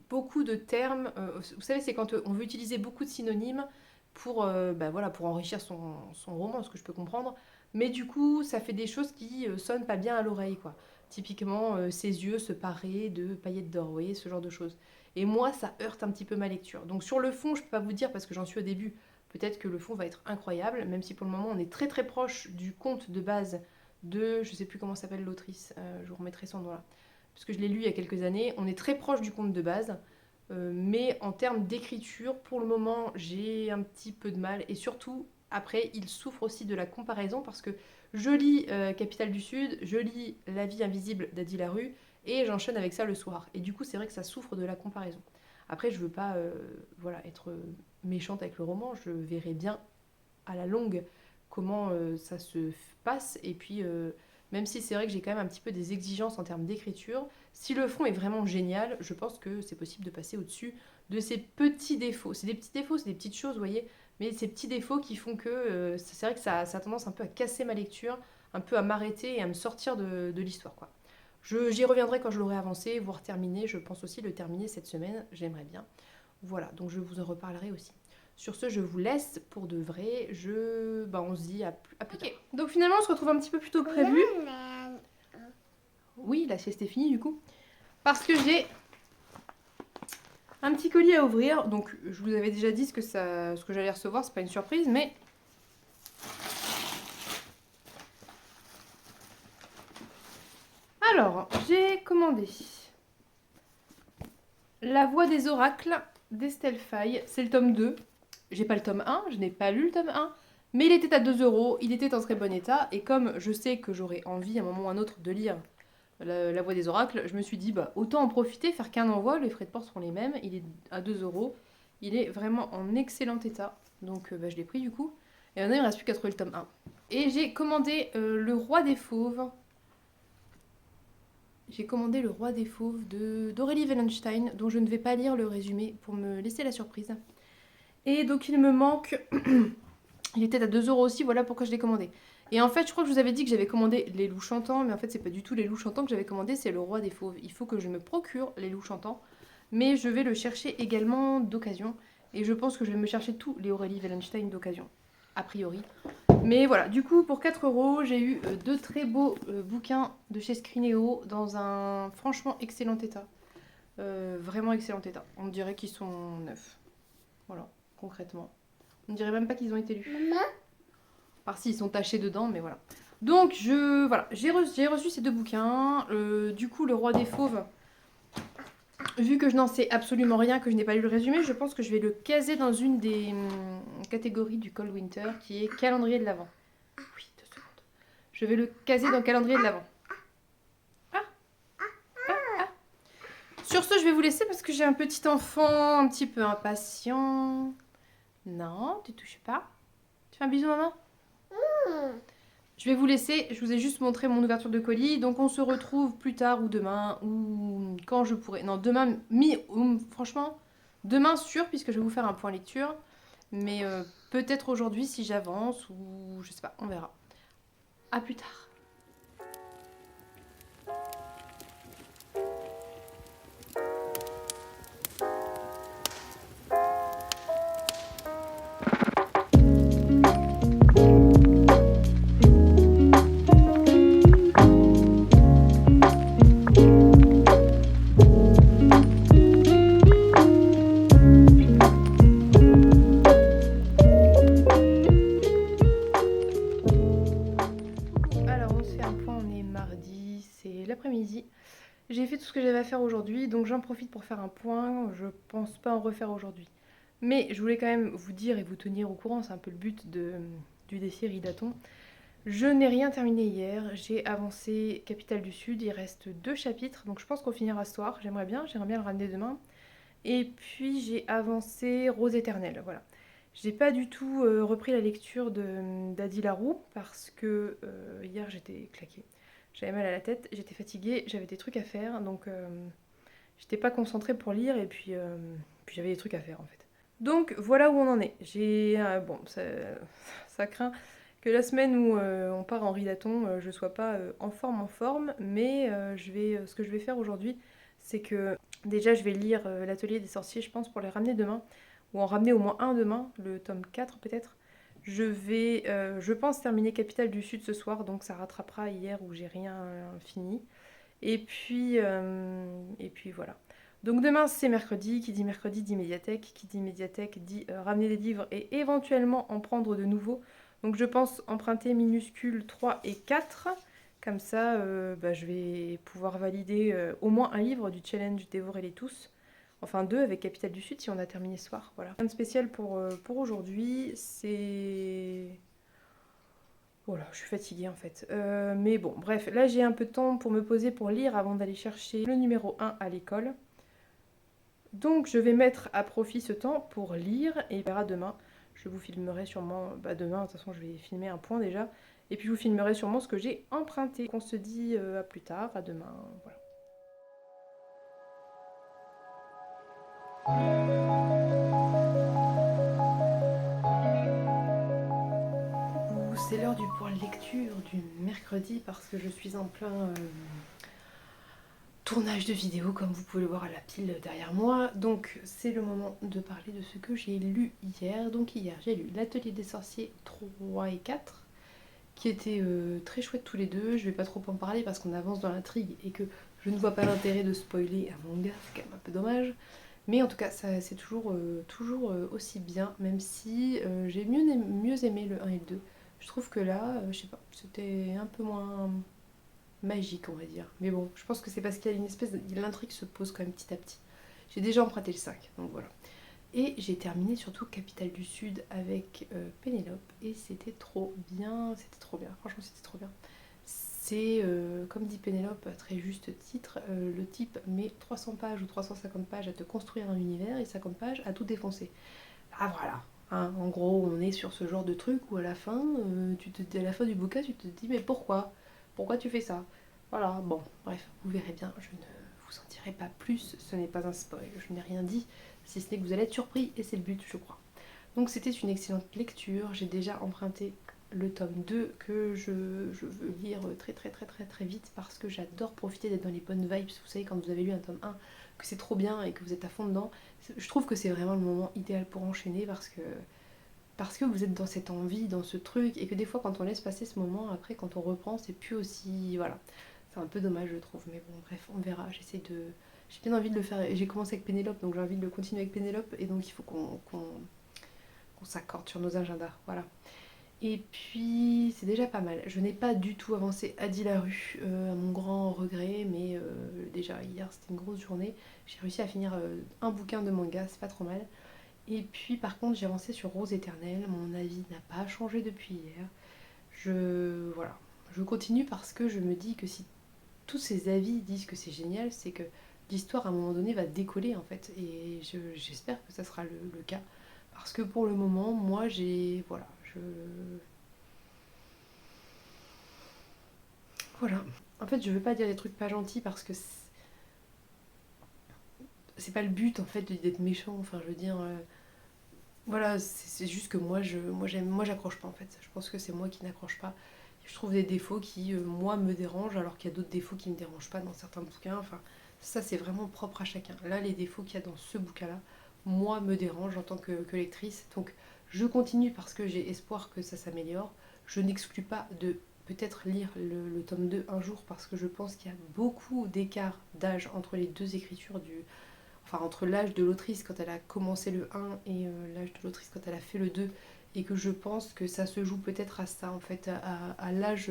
beaucoup de termes. Vous savez, c'est quand on veut utiliser beaucoup de synonymes pour, voilà, pour enrichir son roman, ce que je peux comprendre. Mais du coup, ça fait des choses qui sonnent pas bien à l'oreille, quoi. Typiquement, ses yeux se paraient de paillettes d'or, vous voyez, ce genre de choses. Et moi, ça heurte un petit peu ma lecture. Donc sur le fond, je peux pas vous dire parce que j'en suis au début. Peut-être que le fond va être incroyable, même si pour le moment, on est très très proche du conte de base de, je sais plus comment s'appelle l'autrice, je vous remettrai son nom là, parce que je l'ai lu il y a quelques années. On est très proche du conte de base. Mais en termes d'écriture, pour le moment, j'ai un petit peu de mal. Et surtout, après, il souffre aussi de la comparaison parce que je lis Capitale du Sud, je lis La vie invisible d'Adi Larue et j'enchaîne avec ça le soir. Et du coup, c'est vrai que ça souffre de la comparaison. Après, je veux pas voilà, être méchante avec le roman. Je verrai bien à la longue comment ça se passe. Et puis, même si c'est vrai que j'ai quand même un petit peu des exigences en termes d'écriture, si le fond est vraiment génial, je pense que c'est possible de passer au-dessus de ces petits défauts. C'est des petits défauts, c'est des petites choses, vous voyez, mais ces petits défauts qui font que c'est vrai que ça a tendance un peu à casser ma lecture, un peu à m'arrêter et à me sortir de l'histoire, quoi. J'y reviendrai quand je l'aurai avancé, voire terminé. Je pense aussi le terminer cette semaine, j'aimerais bien. Voilà, donc je vous en reparlerai aussi. Sur ce, je vous laisse pour de vrai. On se dit à plus tard. Ok, donc finalement, on se retrouve un petit peu plus tôt que prévu. Oui, la sieste est finie du coup. Parce que j'ai un petit colis à ouvrir. Donc, je vous avais déjà dit ce que j'allais recevoir. C'est pas une surprise, mais... Alors, j'ai commandé La Voix des Oracles d'Estelle Faye, c'est le tome 2. J'ai pas le tome 1, je n'ai pas lu le tome 1, mais il était à 2 euros, il était en très bon état, et comme je sais que j'aurais envie à un moment ou à un autre de lire la Voix des Oracles, je me suis dit, bah, autant en profiter, faire qu'un envoi, les frais de port sont les mêmes, il est à 2 euros, il est vraiment en excellent état, donc bah, je l'ai pris du coup, et maintenant il ne reste plus qu'à trouver le tome 1. Et j'ai commandé Le Roi des Fauves. J'ai commandé Le Roi des Fauves d'Aurélie Wellenstein, dont je ne vais pas lire le résumé pour me laisser la surprise. Et donc il me manque... il était à 2 euros aussi, voilà pourquoi je l'ai commandé. Et en fait, je crois que je vous avais dit que j'avais commandé Les Loups Chantants, mais en fait, c'est pas du tout Les Loups Chantants que j'avais commandé, c'est Le Roi des Fauves. Il faut que je me procure Les Loups Chantants, mais je vais le chercher également d'occasion. Et je pense que je vais me chercher tous les Aurélie Wellenstein d'occasion, a priori. Mais voilà, du coup, pour 4 euros, j'ai eu deux très beaux bouquins de chez Scrinéo dans un franchement excellent état. Vraiment excellent état. On dirait qu'ils sont neufs. Voilà, concrètement. On dirait même pas qu'ils ont été lus. Maman. Par si ils sont tachés dedans, mais voilà. Donc, voilà, j'ai reçu ces deux bouquins. Du coup, Le Roi des Fauves, vu que je n'en sais absolument rien, que je n'ai pas lu le résumé, je pense que je vais le caser dans une des catégories du Cold Winter, qui est calendrier de l'Avent. Oui, 2 secondes. Je vais le caser dans le calendrier de l'Avent. Ah, ah, ah. Sur ce, je vais vous laisser parce que j'ai un petit enfant un petit peu impatient. Non, tu touches pas. Tu fais un bisou, maman? Je vais vous laisser, je vous ai juste montré mon ouverture de colis, donc on se retrouve plus tard ou demain, ou quand je pourrai. Non, demain, franchement, demain sûr, puisque je vais vous faire un point lecture, mais peut-être aujourd'hui si j'avance, ou je sais pas, on verra. À plus tard. Alors on se fait un point, on est mardi, c'est l'après-midi. J'ai fait tout ce que j'avais à faire aujourd'hui, donc j'en profite pour faire un point. Je pense pas en refaire aujourd'hui. Mais je voulais quand même vous dire et vous tenir au courant, c'est un peu le but du défi Ridaton. Je n'ai rien terminé hier, j'ai avancé Capitale du Sud, il reste 2 chapitres, donc je pense qu'on finira ce soir. J'aimerais bien le ramener demain. Et puis j'ai avancé Rose éternelle, voilà. J'ai pas du tout repris la lecture d'Adi Larou parce que hier j'étais claquée. J'avais mal à la tête, j'étais fatiguée, j'avais des trucs à faire, donc j'étais pas concentrée pour lire et puis j'avais des trucs à faire en fait. Donc voilà où on en est. Bon, ça craint que la semaine où on part en ridaton, je sois pas en forme, mais ce que je vais faire aujourd'hui, c'est que déjà je vais lire l'atelier des sorciers, je pense, pour les ramener demain, ou en ramener au moins un demain, le tome 4 peut-être. Je pense, terminer Capitale du Sud ce soir, donc ça rattrapera hier où j'ai rien fini. Et puis voilà. Donc demain c'est mercredi, qui dit mercredi dit médiathèque, qui dit médiathèque dit ramener des livres et éventuellement en prendre de nouveaux. Donc je pense emprunter minuscules 3 et 4, comme ça je vais pouvoir valider au moins un livre du challenge Dévorez-les tous. Enfin 2 avec Capitale du Sud si on a terminé ce soir. Voilà. Rien de spécial pour aujourd'hui, c'est... Voilà, je suis fatiguée en fait. Mais bon, bref, là j'ai un peu de temps pour me poser pour lire avant d'aller chercher le numéro 1 à l'école. Donc je vais mettre à profit ce temps pour lire et on verra demain. Je vous filmerai sûrement, demain, de toute façon je vais filmer un point déjà. Et puis je vous filmerai sûrement ce que j'ai emprunté. On se dit à plus tard, à demain, voilà. C'est l'heure du point lecture du mercredi parce que je suis en plein tournage de vidéo comme vous pouvez le voir à la pile derrière moi. Donc c'est le moment de parler de ce que j'ai lu hier. Donc hier j'ai lu l'atelier des sorciers 3 et 4 qui étaient très chouettes tous les deux. Je vais pas trop en parler parce qu'on avance dans l'intrigue et que je ne vois pas l'intérêt de spoiler un manga, c'est quand même un peu dommage. Mais en tout cas c'est toujours aussi bien, même si j'ai mieux aimé le 1 et le 2. Je trouve que là, je sais pas, c'était un peu moins magique on va dire. Mais bon, je pense que c'est parce qu'il y a une espèce l'intrigue se pose quand même petit à petit. J'ai déjà emprunté le 5, donc voilà. Et j'ai terminé surtout Capitale du Sud avec Pénélope et c'était trop bien, franchement c'était trop bien. C'est, comme dit Pénélope, à très juste titre, le type met 300 pages ou 350 pages à te construire un univers et 50 pages à tout défoncer. Ah voilà, hein, en gros on est sur ce genre de truc où à la fin, à la fin du bouquin tu te dis mais pourquoi? Pourquoi tu fais ça? Voilà, bon, bref, vous verrez bien, je ne vous en dirai pas plus, ce n'est pas un spoil, je n'ai rien dit, si ce n'est que vous allez être surpris et c'est le but je crois. Donc c'était une excellente lecture, j'ai déjà emprunté le tome 2 que je veux lire très vite parce que j'adore profiter d'être dans les bonnes vibes. Vous savez, quand vous avez lu un tome 1, que c'est trop bien et que vous êtes à fond dedans, je trouve que c'est vraiment le moment idéal pour enchaîner parce que vous êtes dans cette envie, dans ce truc, et que des fois quand on laisse passer ce moment, après quand on reprend, c'est plus aussi... Voilà. C'est un peu dommage je trouve, mais bon bref, on verra, j'ai bien envie de le faire, j'ai commencé avec Pénélope, donc j'ai envie de le continuer avec Pénélope, et donc il faut qu'on s'accorde sur nos agendas, voilà. Et puis, c'est déjà pas mal. Je n'ai pas du tout avancé à Dilarue, à mon grand regret, mais déjà hier c'était une grosse journée. J'ai réussi à finir un bouquin de manga, c'est pas trop mal. Et puis par contre, j'ai avancé sur Rose Éternelle. Mon avis n'a pas changé depuis hier. Voilà. Je continue parce que je me dis que si tous ces avis disent que c'est génial, c'est que l'histoire à un moment donné va décoller en fait. Et j'espère que ça sera le cas. Parce que pour le moment, moi j'ai. Voilà. Voilà. En fait, je veux pas dire des trucs pas gentils parce que c'est pas le but en fait d'être méchant. Enfin, je veux dire. Voilà, c'est juste que moi j'accroche pas en fait. Je pense que c'est moi qui n'accroche pas. Je trouve des défauts qui, moi, me dérangent alors qu'il y a d'autres défauts qui me dérangent pas dans certains bouquins. Enfin, ça c'est vraiment propre à chacun. Là, les défauts qu'il y a dans ce bouquin-là, moi, me dérangent en tant que lectrice. Donc, je continue parce que j'ai espoir que ça s'améliore. Je n'exclus pas de peut-être lire le tome 2 un jour parce que je pense qu'il y a beaucoup d'écart d'âge entre les deux écritures enfin entre l'âge de l'autrice quand elle a commencé le 1 et l'âge de l'autrice quand elle a fait le 2 et que je pense que ça se joue peut-être à ça en fait, à l'âge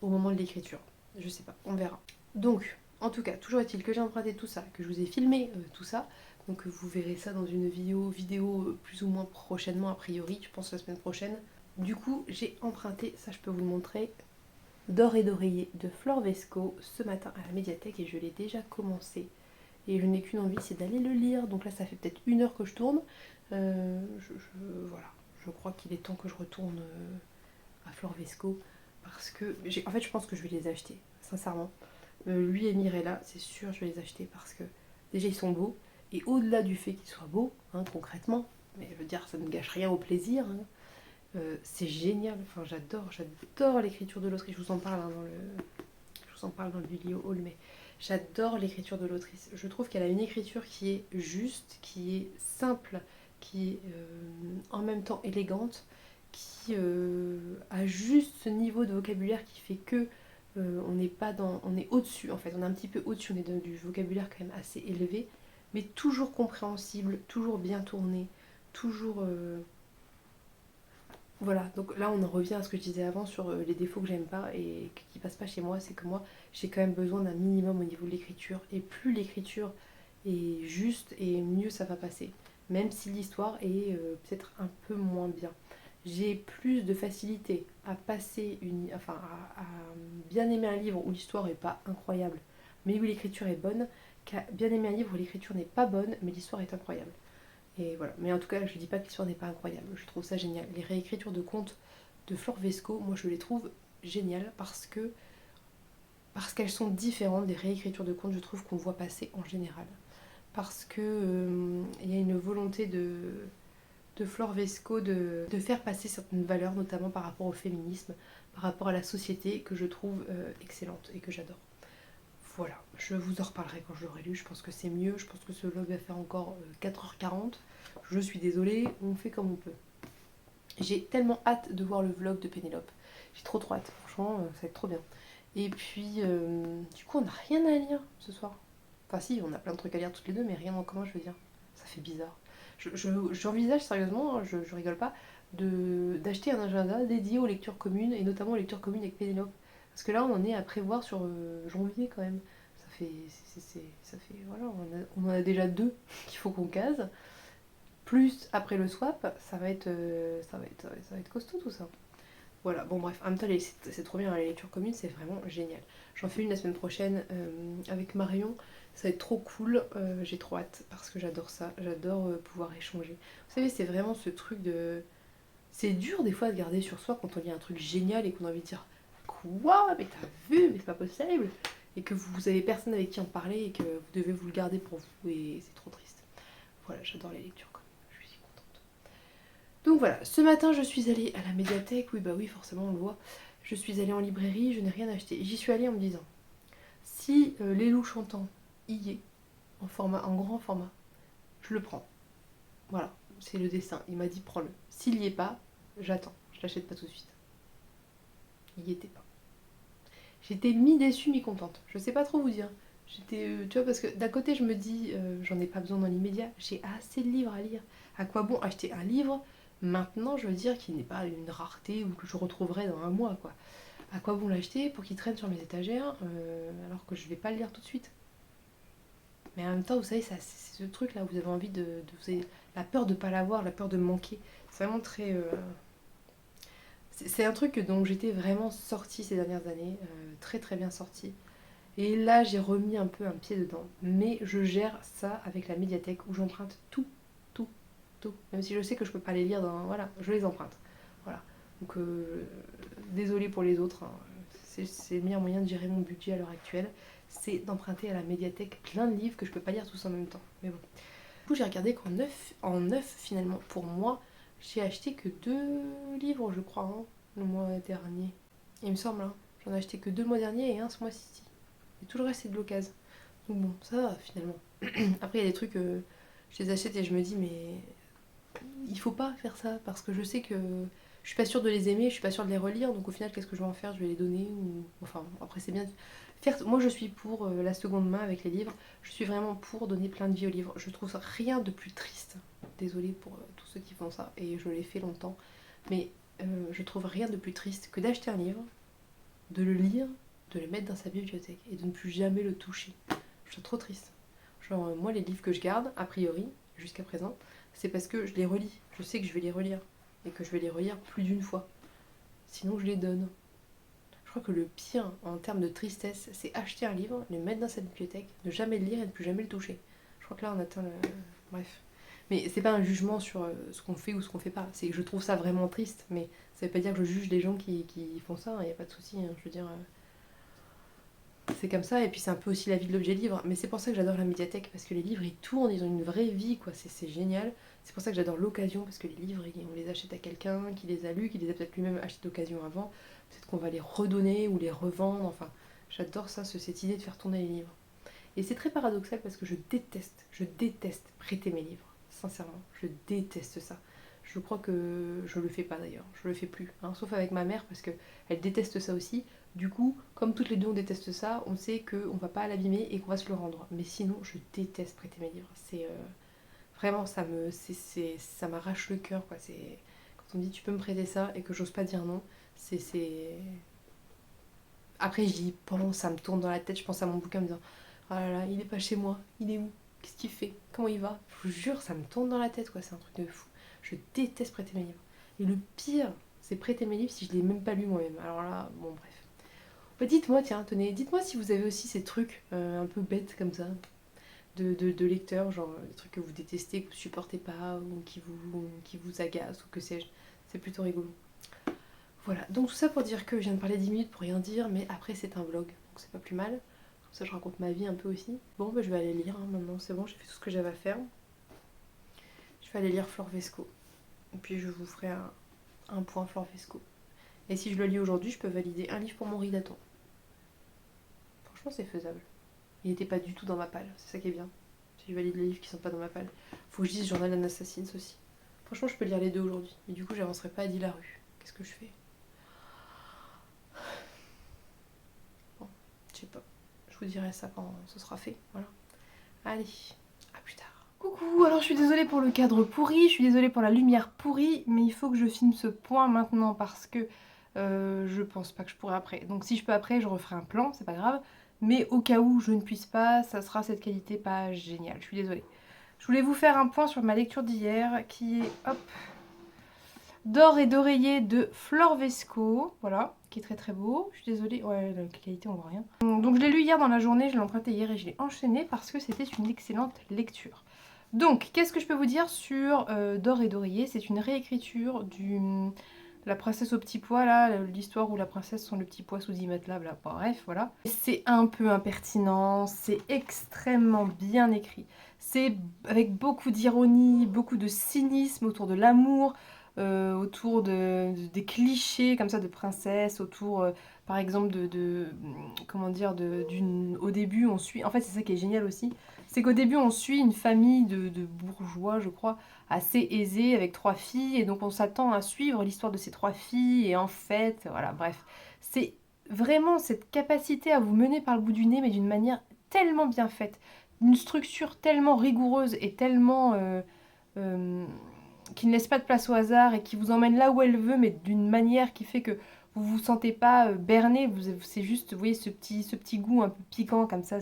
au moment de l'écriture. Je sais pas, on verra. Donc, en tout cas, toujours est-il que j'ai emprunté tout ça, que je vous ai filmé tout ça, donc vous verrez ça dans une vidéo plus ou moins prochainement a priori, je pense la semaine prochaine. Du coup, j'ai emprunté, ça je peux vous le montrer, D'or et d'oreiller de Flore Vesco ce matin à la médiathèque et je l'ai déjà commencé. Et je n'ai qu'une envie, c'est d'aller le lire. Donc là, ça fait peut-être 1 heure que je tourne. Voilà, je crois qu'il est temps que je retourne à Flore Vesco. Parce que, en fait, je pense que je vais les acheter, sincèrement. Lui et Mirella, c'est sûr, je vais les acheter parce que déjà, ils sont beaux. Et au-delà du fait qu'ils soient beaux, hein, concrètement, mais je veux dire, ça ne gâche rien au plaisir. Hein, c'est génial. Enfin, j'adore l'écriture de l'autrice. Je vous en parle je vous en parle dans le vidéo haul, mais j'adore l'écriture de l'autrice. Je trouve qu'elle a une écriture qui est juste, qui est simple, qui est en même temps élégante, qui a juste ce niveau de vocabulaire qui fait que on n'est pas dans, on est au-dessus en fait, on est un petit peu au-dessus, on est dans du vocabulaire quand même assez élevé, mais toujours compréhensible, toujours bien tourné, toujours voilà, donc là on en revient à ce que je disais avant sur les défauts que j'aime pas et qui passent pas chez moi, c'est que moi j'ai quand même besoin d'un minimum au niveau de l'écriture et plus l'écriture est juste et mieux ça va passer, même si l'histoire est peut-être un peu moins bien. J'ai plus de facilité à passer à bien aimer un livre où l'histoire est pas incroyable mais où l'écriture est bonne qu'à bien aimer un livre où l'écriture n'est pas bonne mais l'histoire est incroyable. Et voilà. Mais en tout cas, je dis pas que l'histoire n'est pas incroyable. Je trouve ça génial. Les réécritures de contes de Flore Vesco, moi je les trouve géniales parce qu'elles sont différentes des réécritures de contes, je trouve qu'on voit passer en général. Parce que il y a une volonté de Flore Vesco de faire passer certaines valeurs, notamment par rapport au féminisme, par rapport à la société, que je trouve excellente et que j'adore. Voilà, je vous en reparlerai quand je l'aurai lu, je pense que c'est mieux, je pense que ce vlog va faire encore 4h40. Je suis désolée, on fait comme on peut. J'ai tellement hâte de voir le vlog de Pénélope. J'ai trop hâte, franchement, ça va être trop bien. Et puis, du coup, on n'a rien à lire ce soir. Enfin si, on a plein de trucs à lire toutes les deux, mais rien en commun, je veux dire. Ça fait bizarre. J'envisage sérieusement, je rigole pas, d'acheter un agenda dédié aux lectures communes, et notamment aux lectures communes avec Pénélope. Parce que là, on en est à prévoir sur janvier quand même. voilà, on en a déjà 2 qu'il faut qu'on case. Plus après le swap, ça va être costaud tout ça. Voilà, bon bref, en même temps c'est trop bien, les lectures communes c'est vraiment génial. J'en fais une la semaine prochaine avec Marion, ça va être trop cool, j'ai trop hâte parce que j'adore ça, j'adore pouvoir échanger. Vous savez, c'est vraiment ce truc de... C'est dur des fois de garder sur soi quand on lit un truc génial et qu'on a envie de dire quoi, mais t'as vu, mais c'est pas possible, et que vous avez personne avec qui en parler et que vous devez vous le garder pour vous et c'est trop triste. Voilà, j'adore les lectures communes, je suis contente. Donc voilà, ce matin je suis allée à la médiathèque, oui bah oui forcément on le voit, je suis allée en librairie, je n'ai rien acheté. J'y suis allée en me disant, si Les Loups Chantants y est, en grand format, je le prends. Voilà, c'est le dessin, il m'a dit prends-le. S'il y est pas, j'attends, je l'achète pas tout de suite. Il y était pas. J'étais mi-déçue, mi-contente, je sais pas trop vous dire. J'étais, tu vois, parce que d'un côté je me dis, j'en ai pas besoin dans l'immédiat, j'ai assez de livres à lire. À quoi bon acheter un livre maintenant, je veux dire, qui n'est pas une rareté ou que je retrouverai dans un mois, quoi. À quoi bon l'acheter pour qu'il traîne sur mes étagères alors que je vais pas le lire tout de suite. Mais en même temps, vous savez, c'est ce truc là où vous avez envie vous avez la peur de pas l'avoir, la peur de manquer. C'est vraiment très... C'est un truc dont j'étais vraiment sortie ces dernières années, très très bien sortie. Et là, j'ai remis un peu un pied dedans. Mais je gère ça avec la médiathèque où j'emprunte tout, tout, tout. Même si je sais que je peux pas les lire dans... Voilà, je les emprunte. Voilà. Donc, désolée pour les autres. Hein. C'est le meilleur moyen de gérer mon budget à l'heure actuelle. C'est d'emprunter à la médiathèque plein de livres que je peux pas lire tous en même temps. Mais bon. Du coup, j'ai regardé qu'en neuf, finalement, pour moi, j'ai acheté que 2 livres, je crois, hein, le mois dernier. Il me semble, hein. J'en ai acheté que 2 le mois dernier et un ce mois-ci. Et tout le reste, c'est de l'occasion. Donc bon, ça va, finalement. Après, il y a des trucs, je les achète et je me dis, mais il faut pas faire ça, parce que je sais que je suis pas sûre de les aimer, je suis pas sûre de les relire, donc au final, qu'est-ce que je vais en faire? Je vais les donner, ou... Enfin, après, c'est bien... Moi, je suis pour la seconde main avec les livres, je suis vraiment pour donner plein de vie aux livres. Je trouve ça rien de plus triste. Désolée pour tous ceux qui font ça, et je l'ai fait longtemps, mais je trouve rien de plus triste que d'acheter un livre, de le lire, de le mettre dans sa bibliothèque et de ne plus jamais le toucher. Je trouve ça trop triste. Genre, moi, les livres que je garde, a priori, jusqu'à présent, c'est parce que je les relis. Je sais que je vais les relire. Et que je vais les relire plus d'une fois. Sinon, je les donne. Je crois que le pire, en termes de tristesse, c'est acheter un livre, le mettre dans sa bibliothèque, ne jamais le lire et ne plus jamais le toucher. Je crois que là, on atteint le... Bref. Mais c'est pas un jugement sur ce qu'on fait ou ce qu'on fait pas. C'est que je trouve ça vraiment triste. Mais ça veut pas dire que je juge les gens qui font ça. Il n'y a pas de souci. Hein. Je veux dire... c'est comme ça, et puis c'est un peu aussi la vie de l'objet livre. Mais c'est pour ça que j'adore la médiathèque, parce que les livres, ils tournent, ils ont une vraie vie, quoi. C'est génial. C'est pour ça que j'adore l'occasion, parce que les livres, on les achète à quelqu'un qui les a lus, qui les a peut-être lui-même achetés d'occasion avant. Peut-être qu'on va les redonner ou les revendre. Enfin, j'adore ça, cette idée de faire tourner les livres. Et c'est très paradoxal, parce que je déteste prêter mes livres. Sincèrement, je déteste ça. Je crois que je le fais pas d'ailleurs, je le fais plus, hein, sauf avec ma mère parce qu'elle déteste ça aussi. Du coup, comme toutes les deux on déteste ça, on sait qu'on va pas l'abîmer et qu'on va se le rendre. Mais sinon, je déteste prêter mes livres. C'est vraiment ça m'arrache le cœur quoi. C'est quand on me dit tu peux me prêter ça et que j'ose pas dire non. C'est après j'y pense, ça me tourne dans la tête, je pense à mon bouquin en me disant oh là là, il est pas chez moi, il est où? Qu'est-ce qu'il fait? Comment il va? Je vous jure, ça me tourne dans la tête quoi. C'est un truc de fou. Je déteste prêter mes livres. Et le pire, c'est prêter mes livres si je ne l'ai même pas lu moi-même. Alors là, bon bref. Bah, dites-moi, tiens, tenez, dites-moi si vous avez aussi ces trucs un peu bêtes comme ça, de lecteurs, genre des trucs que vous détestez, que vous supportez pas, ou qui vous agacent, ou que sais-je. C'est plutôt rigolo. Voilà, donc tout ça pour dire que je viens de parler 10 minutes pour rien dire, mais après c'est un vlog, donc c'est pas plus mal. Comme ça je raconte ma vie un peu aussi. Bon, bah je vais aller lire hein, maintenant, c'est bon, j'ai fait tout ce que j'avais à faire. Je vais aller lire Flore Vesco. Et puis je vous ferai un point Flore Vesco. Et si je le lis aujourd'hui, je peux valider un livre pour mon ridaton. Franchement, c'est faisable. Il n'était pas du tout dans ma palle, c'est ça qui est bien. Si je valide les livres qui sont pas dans ma palle. Faut que je dise Journal d'un Assassins aussi. Franchement, je peux lire les deux aujourd'hui. Mais du coup, j'avancerai pas à 10 la rue. Qu'est-ce que je fais? Bon, je sais pas. Je vous dirai ça quand ce sera fait. Voilà. Allez, à plus tard. Coucou, alors je suis désolée pour le cadre pourri, je suis désolée pour la lumière pourrie, mais il faut que je filme ce point maintenant parce que je pense pas que je pourrai après. Donc si je peux après, je referai un plan, c'est pas grave. mais au cas où je ne puisse pas, ça sera cette qualité pas géniale, je suis désolée. Je voulais vous faire un point sur ma lecture d'hier, qui est, hop, D'or et d'oreiller de Flore Vesco, voilà, qui est très très beau. Je suis désolée, ouais, la qualité on voit rien. Donc je l'ai lu hier dans la journée, je l'ai emprunté hier et je l'ai enchaîné parce que c'était une excellente lecture. Donc, qu'est-ce que je peux vous dire sur D'or et d'oreiller? C'est une réécriture de la princesse au petit pois, là, l'histoire où la princesse sent le petit pois sous 10 matelas, là, bref, voilà. C'est un peu impertinent, c'est extrêmement bien écrit. C'est avec beaucoup d'ironie, beaucoup de cynisme autour de l'amour, autour des clichés comme ça de princesse, autour par exemple comment dire, au début on suit, en fait c'est ça qui est génial aussi, c'est qu'au début on suit une famille de bourgeois je crois, assez aisée avec 3 filles et donc on s'attend à suivre l'histoire de ces 3 filles et en fait, voilà bref, c'est vraiment cette capacité à vous mener par le bout du nez mais d'une manière tellement bien faite, une structure tellement rigoureuse et tellement... euh, qui ne laisse pas de place au hasard et qui vous emmène là où elle veut, mais d'une manière qui fait que vous vous sentez pas berné. C'est juste, vous voyez, ce petit goût un peu piquant comme ça.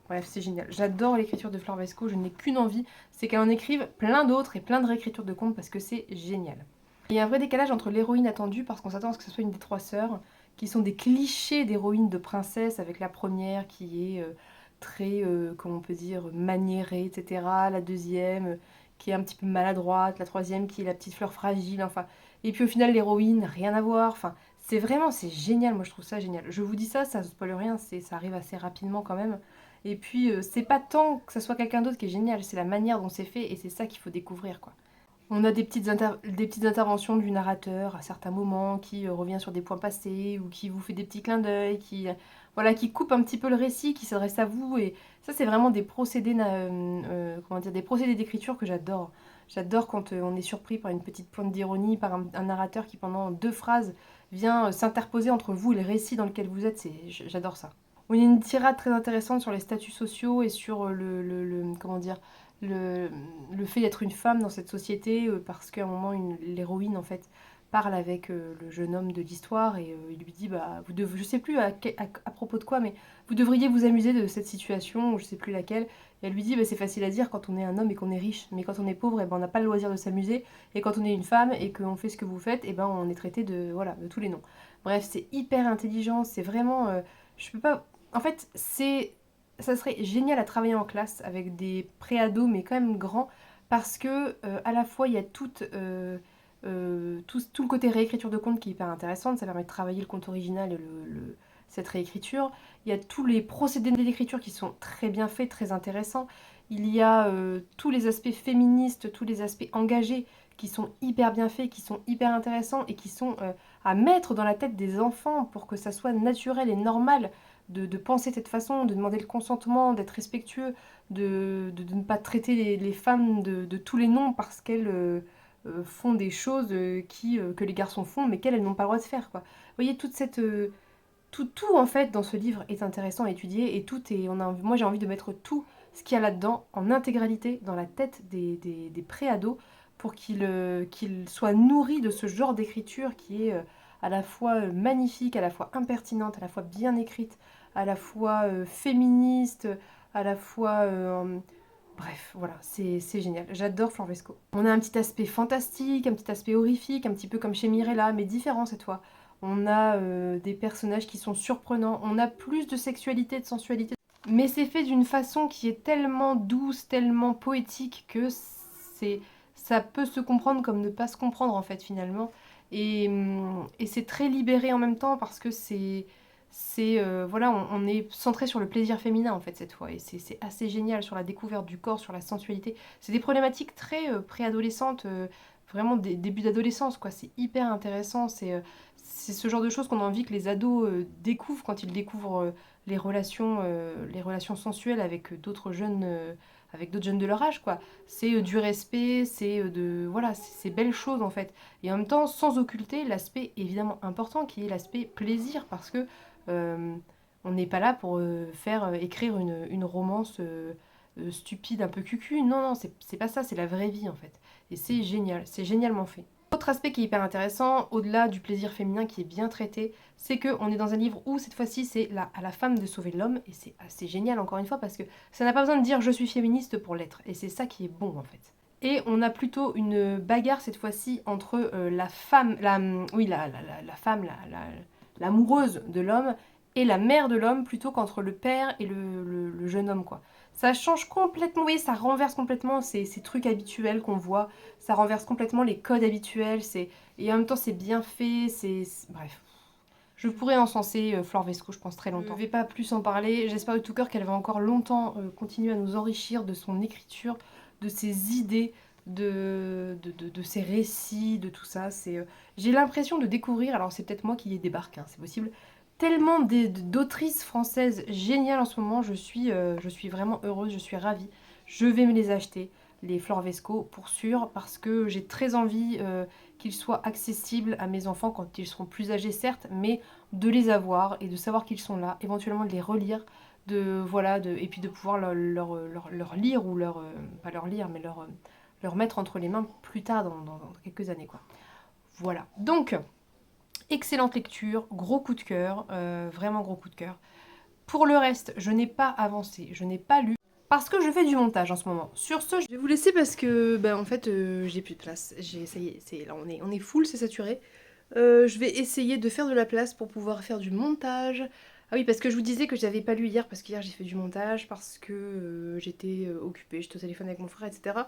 Bref, c'est génial. J'adore l'écriture de Flore Vesco. Je n'ai qu'une envie, c'est qu'elle en écrive plein d'autres et plein de réécritures de contes parce que c'est génial. Il y a un vrai décalage entre l'héroïne attendue, parce qu'on s'attend à ce que ce soit une des 3 sœurs, qui sont des clichés d'héroïne de princesse, avec la première qui est très, comment on peut dire, maniérée, etc. La deuxième qui est un petit peu maladroite, la troisième qui est la petite fleur fragile, enfin. Et puis au final, l'héroïne, rien à voir. Enfin, c'est génial, moi je trouve ça génial. Je vous dis ça, ça ne spoil rien, ça arrive assez rapidement quand même. Et puis, c'est pas tant que ça soit quelqu'un d'autre qui est génial, c'est la manière dont c'est fait, et c'est ça qu'il faut découvrir, quoi. On a des petites interventions du narrateur à certains moments qui revient sur des points passés ou qui vous fait des petits clins d'œil, voilà, qui coupe un petit peu le récit, qui s'adresse à vous. Et ça, c'est vraiment des procédés, comment dire, des procédés d'écriture que j'adore. J'adore quand on est surpris par une petite pointe d'ironie, par un narrateur qui, pendant 2 phrases, vient s'interposer entre vous et le récit dans lequel vous êtes. J'adore ça. On a une tirade très intéressante sur les statuts sociaux et sur comment dire, le, le fait d'être une femme dans cette société, parce qu'à un moment, l'héroïne, en fait, parle avec le jeune homme de l'histoire et il lui dit, bah, je sais plus à propos de quoi, mais vous devriez vous amuser de cette situation, ou je sais plus laquelle. Et elle lui dit, bah, c'est facile à dire quand on est un homme et qu'on est riche, mais quand on est pauvre, et ben, on n'a pas le loisir de s'amuser, et quand on est une femme et qu'on fait ce que vous faites, et ben, on est traité voilà, de tous les noms. Bref, c'est hyper intelligent, c'est vraiment... je peux pas... En fait, ça serait génial à travailler en classe avec des préados, mais quand même grands, parce que à la fois il y a tout le côté réécriture de conte qui est hyper intéressant, ça permet de travailler le conte original et cette réécriture. Il y a tous les procédés d'écriture qui sont très bien faits, très intéressants. Il y a tous les aspects féministes, tous les aspects engagés qui sont hyper bien faits, qui sont hyper intéressants et qui sont à mettre dans la tête des enfants pour que ça soit naturel et normal de penser de cette façon, de demander le consentement, d'être respectueux, de ne pas traiter les femmes de tous les noms parce qu'elles font des choses que les garçons font, mais qu'elles, elles n'ont pas le droit de faire, quoi. Vous voyez, tout en fait dans ce livre est intéressant à étudier et moi j'ai envie de mettre tout ce qu'il y a là-dedans en intégralité dans la tête des préados pour qu'ils soient nourris de ce genre d'écriture qui est à la fois magnifique, à la fois impertinente, à la fois bien écrite, à la fois féministe, à la fois... bref, voilà, c'est génial. J'adore Flore Vesco. On a un petit aspect fantastique, un petit aspect horrifique, un petit peu comme chez Mirella, mais différent cette fois. On a des personnages qui sont surprenants, on a plus de sexualité, de sensualité. Mais c'est fait d'une façon qui est tellement douce, tellement poétique que ça peut se comprendre comme ne pas se comprendre en fait finalement. Et c'est très libéré en même temps parce que voilà, on est centré sur le plaisir féminin en fait cette fois. Et c'est assez génial sur la découverte du corps, sur la sensualité. C'est des problématiques très préadolescentes, vraiment des débuts d'adolescence quoi. C'est hyper intéressant, c'est ce genre de choses qu'on a envie que les ados découvrent quand ils découvrent les relations sensuelles avec d'autres jeunes de leur âge, quoi. C'est du respect, voilà, c'est ces belles choses, en fait. Et en même temps, sans occulter l'aspect évidemment important, qui est l'aspect plaisir, parce que euh, on n'est pas là pour écrire une romance stupide, un peu cucu. Non, non, c'est pas ça, c'est la vraie vie, en fait. Et c'est génial, c'est génialement fait. Autre aspect qui est hyper intéressant, au-delà du plaisir féminin qui est bien traité, c'est qu'on est dans un livre où cette fois-ci c'est à la femme de sauver l'homme, et c'est assez génial encore une fois parce que ça n'a pas besoin de dire je suis féministe pour l'être, et c'est ça qui est bon en fait. Et on a plutôt une bagarre cette fois-ci entre la femme, oui, la femme, l'amoureuse de l'homme et la mère de l'homme plutôt qu'entre le père et le jeune homme quoi. Ça change complètement, oui, ça renverse complètement ces trucs habituels qu'on voit, ça renverse complètement les codes habituels, et en même temps c'est bien fait, bref. Je pourrais encenser Flore Vesco, je pense, très longtemps. Je ne vais pas plus en parler, j'espère de tout cœur qu'elle va encore longtemps continuer à nous enrichir de son écriture, de ses idées, de ses récits, de tout ça. J'ai l'impression de découvrir, alors c'est peut-être moi qui y débarque, hein, c'est possible, tellement d'autrices françaises géniales en ce moment, je suis vraiment heureuse, je suis ravie. Je vais me les acheter, les Flore Vesco, pour sûr, parce que j'ai très envie qu'ils soient accessibles à mes enfants quand ils seront plus âgés, certes, mais de les avoir et de savoir qu'ils sont là, éventuellement de les relire, et puis de pouvoir leur lire, ou pas leur lire, mais leur mettre entre les mains plus tard dans quelques années, quoi. Voilà. Donc, excellente lecture, gros coup de cœur, vraiment gros coup de cœur. Pour le reste, je n'ai pas avancé, je n'ai pas lu, parce que je fais du montage en ce moment. Sur ce, je vais vous laisser parce que, en fait, j'ai plus de place. Ça y est, là, on est full, c'est saturé. Je vais essayer de faire de la place pour pouvoir faire du montage. Ah oui, parce que je vous disais que j'avais pas lu hier, parce qu'hier j'ai fait du montage, parce que j'étais occupée, j'étais au téléphone avec mon frère, etc.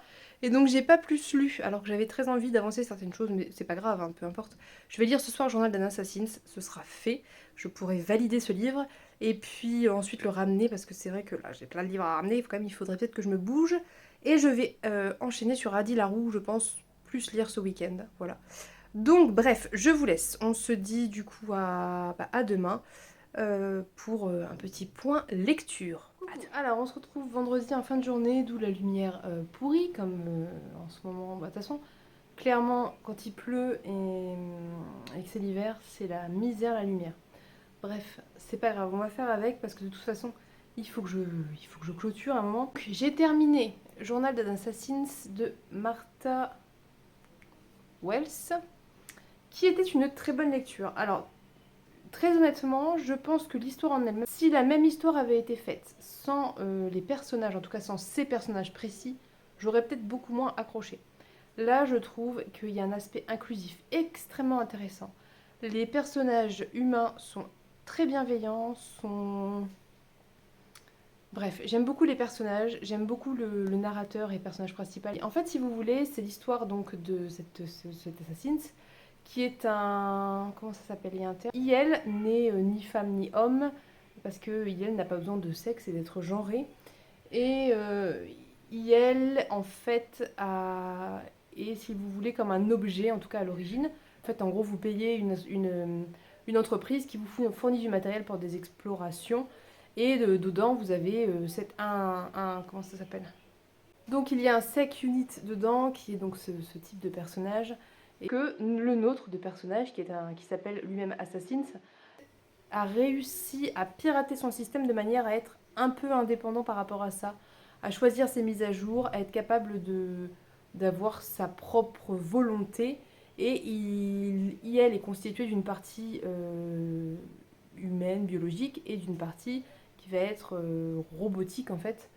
Et donc j'ai pas plus lu, alors que j'avais très envie d'avancer certaines choses, mais c'est pas grave, hein, peu importe. Je vais lire ce soir Journal d'un Assassin, ce sera fait. Je pourrai valider ce livre, et puis ensuite le ramener, parce que c'est vrai que là j'ai plein de livres à ramener, il faudrait peut-être que je me bouge. Et je vais enchaîner sur Adi Larue, je pense, plus lire ce week-end, voilà. Donc bref, je vous laisse. On se dit du coup à demain pour un petit point lecture. Alors on se retrouve vendredi en fin de journée, d'où la lumière pourrie, comme en ce moment. De toute façon, clairement, quand il pleut et que c'est l'hiver, c'est la misère la lumière. Bref, c'est pas grave, on va faire avec parce que de toute façon, il faut que je clôture à un moment. J'ai terminé Journal d'un Assassin de Martha Wells, qui était une très bonne lecture. Alors, très honnêtement, je pense que l'histoire en elle-même, si la même histoire avait été faite sans les personnages, en tout cas sans ces personnages précis, j'aurais peut-être beaucoup moins accroché. Là, je trouve qu'il y a un aspect inclusif extrêmement intéressant. Les personnages humains sont très bienveillants, Bref, j'aime beaucoup les personnages, j'aime beaucoup le narrateur et le personnage principal. En fait, si vous voulez, c'est l'histoire donc de cet Assassin qui est un... Comment ça s'appelle? Il y a un terme. IL n'est ni femme ni homme, parce que IL n'a pas besoin de sexe et d'être genré. Et IL, en fait, est, si vous voulez, comme un objet, en tout cas à l'origine. En fait, en gros, vous payez une entreprise qui vous fournit du matériel pour des explorations. Et dedans, vous avez comment ça s'appelle? Donc il y a un sec unit dedans, qui est donc ce type de personnage, et que le nôtre de personnage, qui s'appelle lui-même Assassins, a réussi à pirater son système de manière à être un peu indépendant par rapport à ça, à choisir ses mises à jour, à être capable d'avoir sa propre volonté, et elle est constituée d'une partie humaine, biologique, et d'une partie qui va être robotique en fait.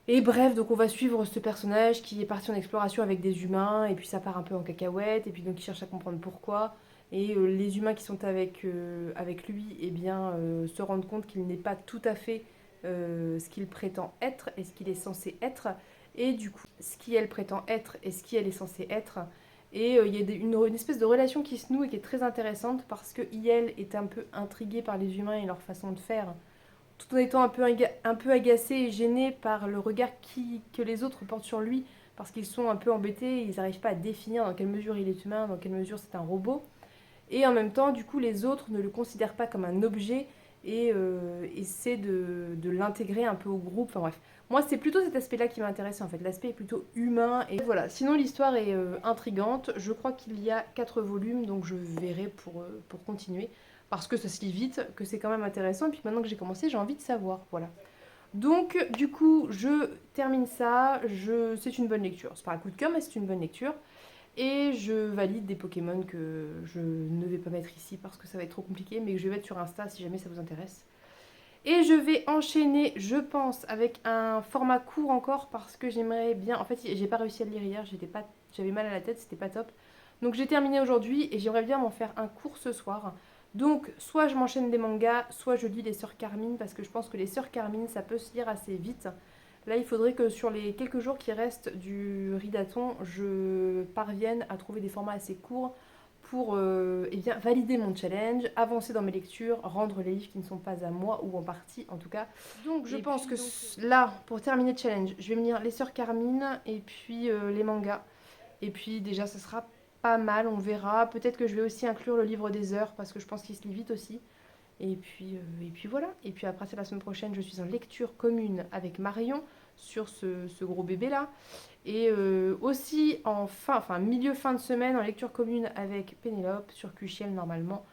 Et bref, donc on va suivre ce personnage qui est parti en exploration avec des humains, et puis ça part un peu en cacahuète, et puis donc il cherche à comprendre pourquoi. Et les humains qui sont avec lui, eh bien, se rendent compte qu'il n'est pas tout à fait ce qu'il prétend être et ce qu'il est censé être. Et du coup, ce qu'elle prétend être et ce qu'elle est censée être. Et il y a une espèce de relation qui se noue et qui est très intéressante parce que IL est un peu intriguée par les humains et leur façon de faire, tout en étant un peu agacé et gêné par le regard que les autres portent sur lui, parce qu'ils sont un peu embêtés, ils n'arrivent pas à définir dans quelle mesure il est humain, dans quelle mesure c'est un robot. Et en même temps, du coup, les autres ne le considèrent pas comme un objet et essaient de l'intégrer un peu au groupe. Enfin bref, moi c'est plutôt cet aspect-là qui m'intéresse en fait, l'aspect est plutôt humain. Et voilà, sinon l'histoire est intrigante, je crois qu'il y a 4 volumes, donc je verrai pour continuer. Parce que ça se lit vite, que c'est quand même intéressant, et puis maintenant que j'ai commencé, j'ai envie de savoir, voilà. Donc, du coup, je termine ça, c'est une bonne lecture. C'est pas un coup de cœur, mais c'est une bonne lecture. Et je valide des Pokémon que je ne vais pas mettre ici parce que ça va être trop compliqué, mais que je vais mettre sur Insta si jamais ça vous intéresse. Et je vais enchaîner, je pense, avec un format court encore parce que j'aimerais bien. En fait, j'ai pas réussi à le lire hier, j'avais mal à la tête, c'était pas top. Donc j'ai terminé aujourd'hui et j'aimerais bien m'en faire un court ce soir. Donc soit je m'enchaîne des mangas, soit je lis les Sœurs Carmine parce que je pense que les Sœurs Carmine ça peut se lire assez vite. Là, il faudrait que sur les quelques jours qui restent du ridaton, je parvienne à trouver des formats assez courts pour eh bien, valider mon challenge, avancer dans mes lectures, rendre les livres qui ne sont pas à moi, ou en partie en tout cas. Donc je pense que là, pour terminer le challenge, je vais me lire Les Sœurs Carmine et puis les mangas. Et puis déjà, ça sera pas mal, on verra. Peut-être que je vais aussi inclure le livre des heures parce que je pense qu'il se lit vite aussi. Et puis voilà. Et puis après, c'est la semaine prochaine, je suis en lecture commune avec Marion sur ce gros bébé-là. Et aussi enfin milieu fin de semaine, en lecture commune avec Pénélope sur QChiel normalement.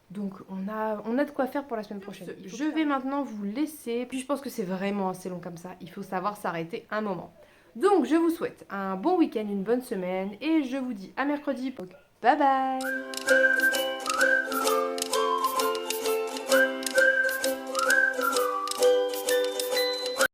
Donc on a de quoi faire pour la semaine prochaine. Je vais maintenant vous laisser. Puis je pense que c'est vraiment assez long comme ça. Il faut savoir s'arrêter un moment. Donc je vous souhaite un bon week-end, une bonne semaine. Et je vous dis à mercredi. Bye bye.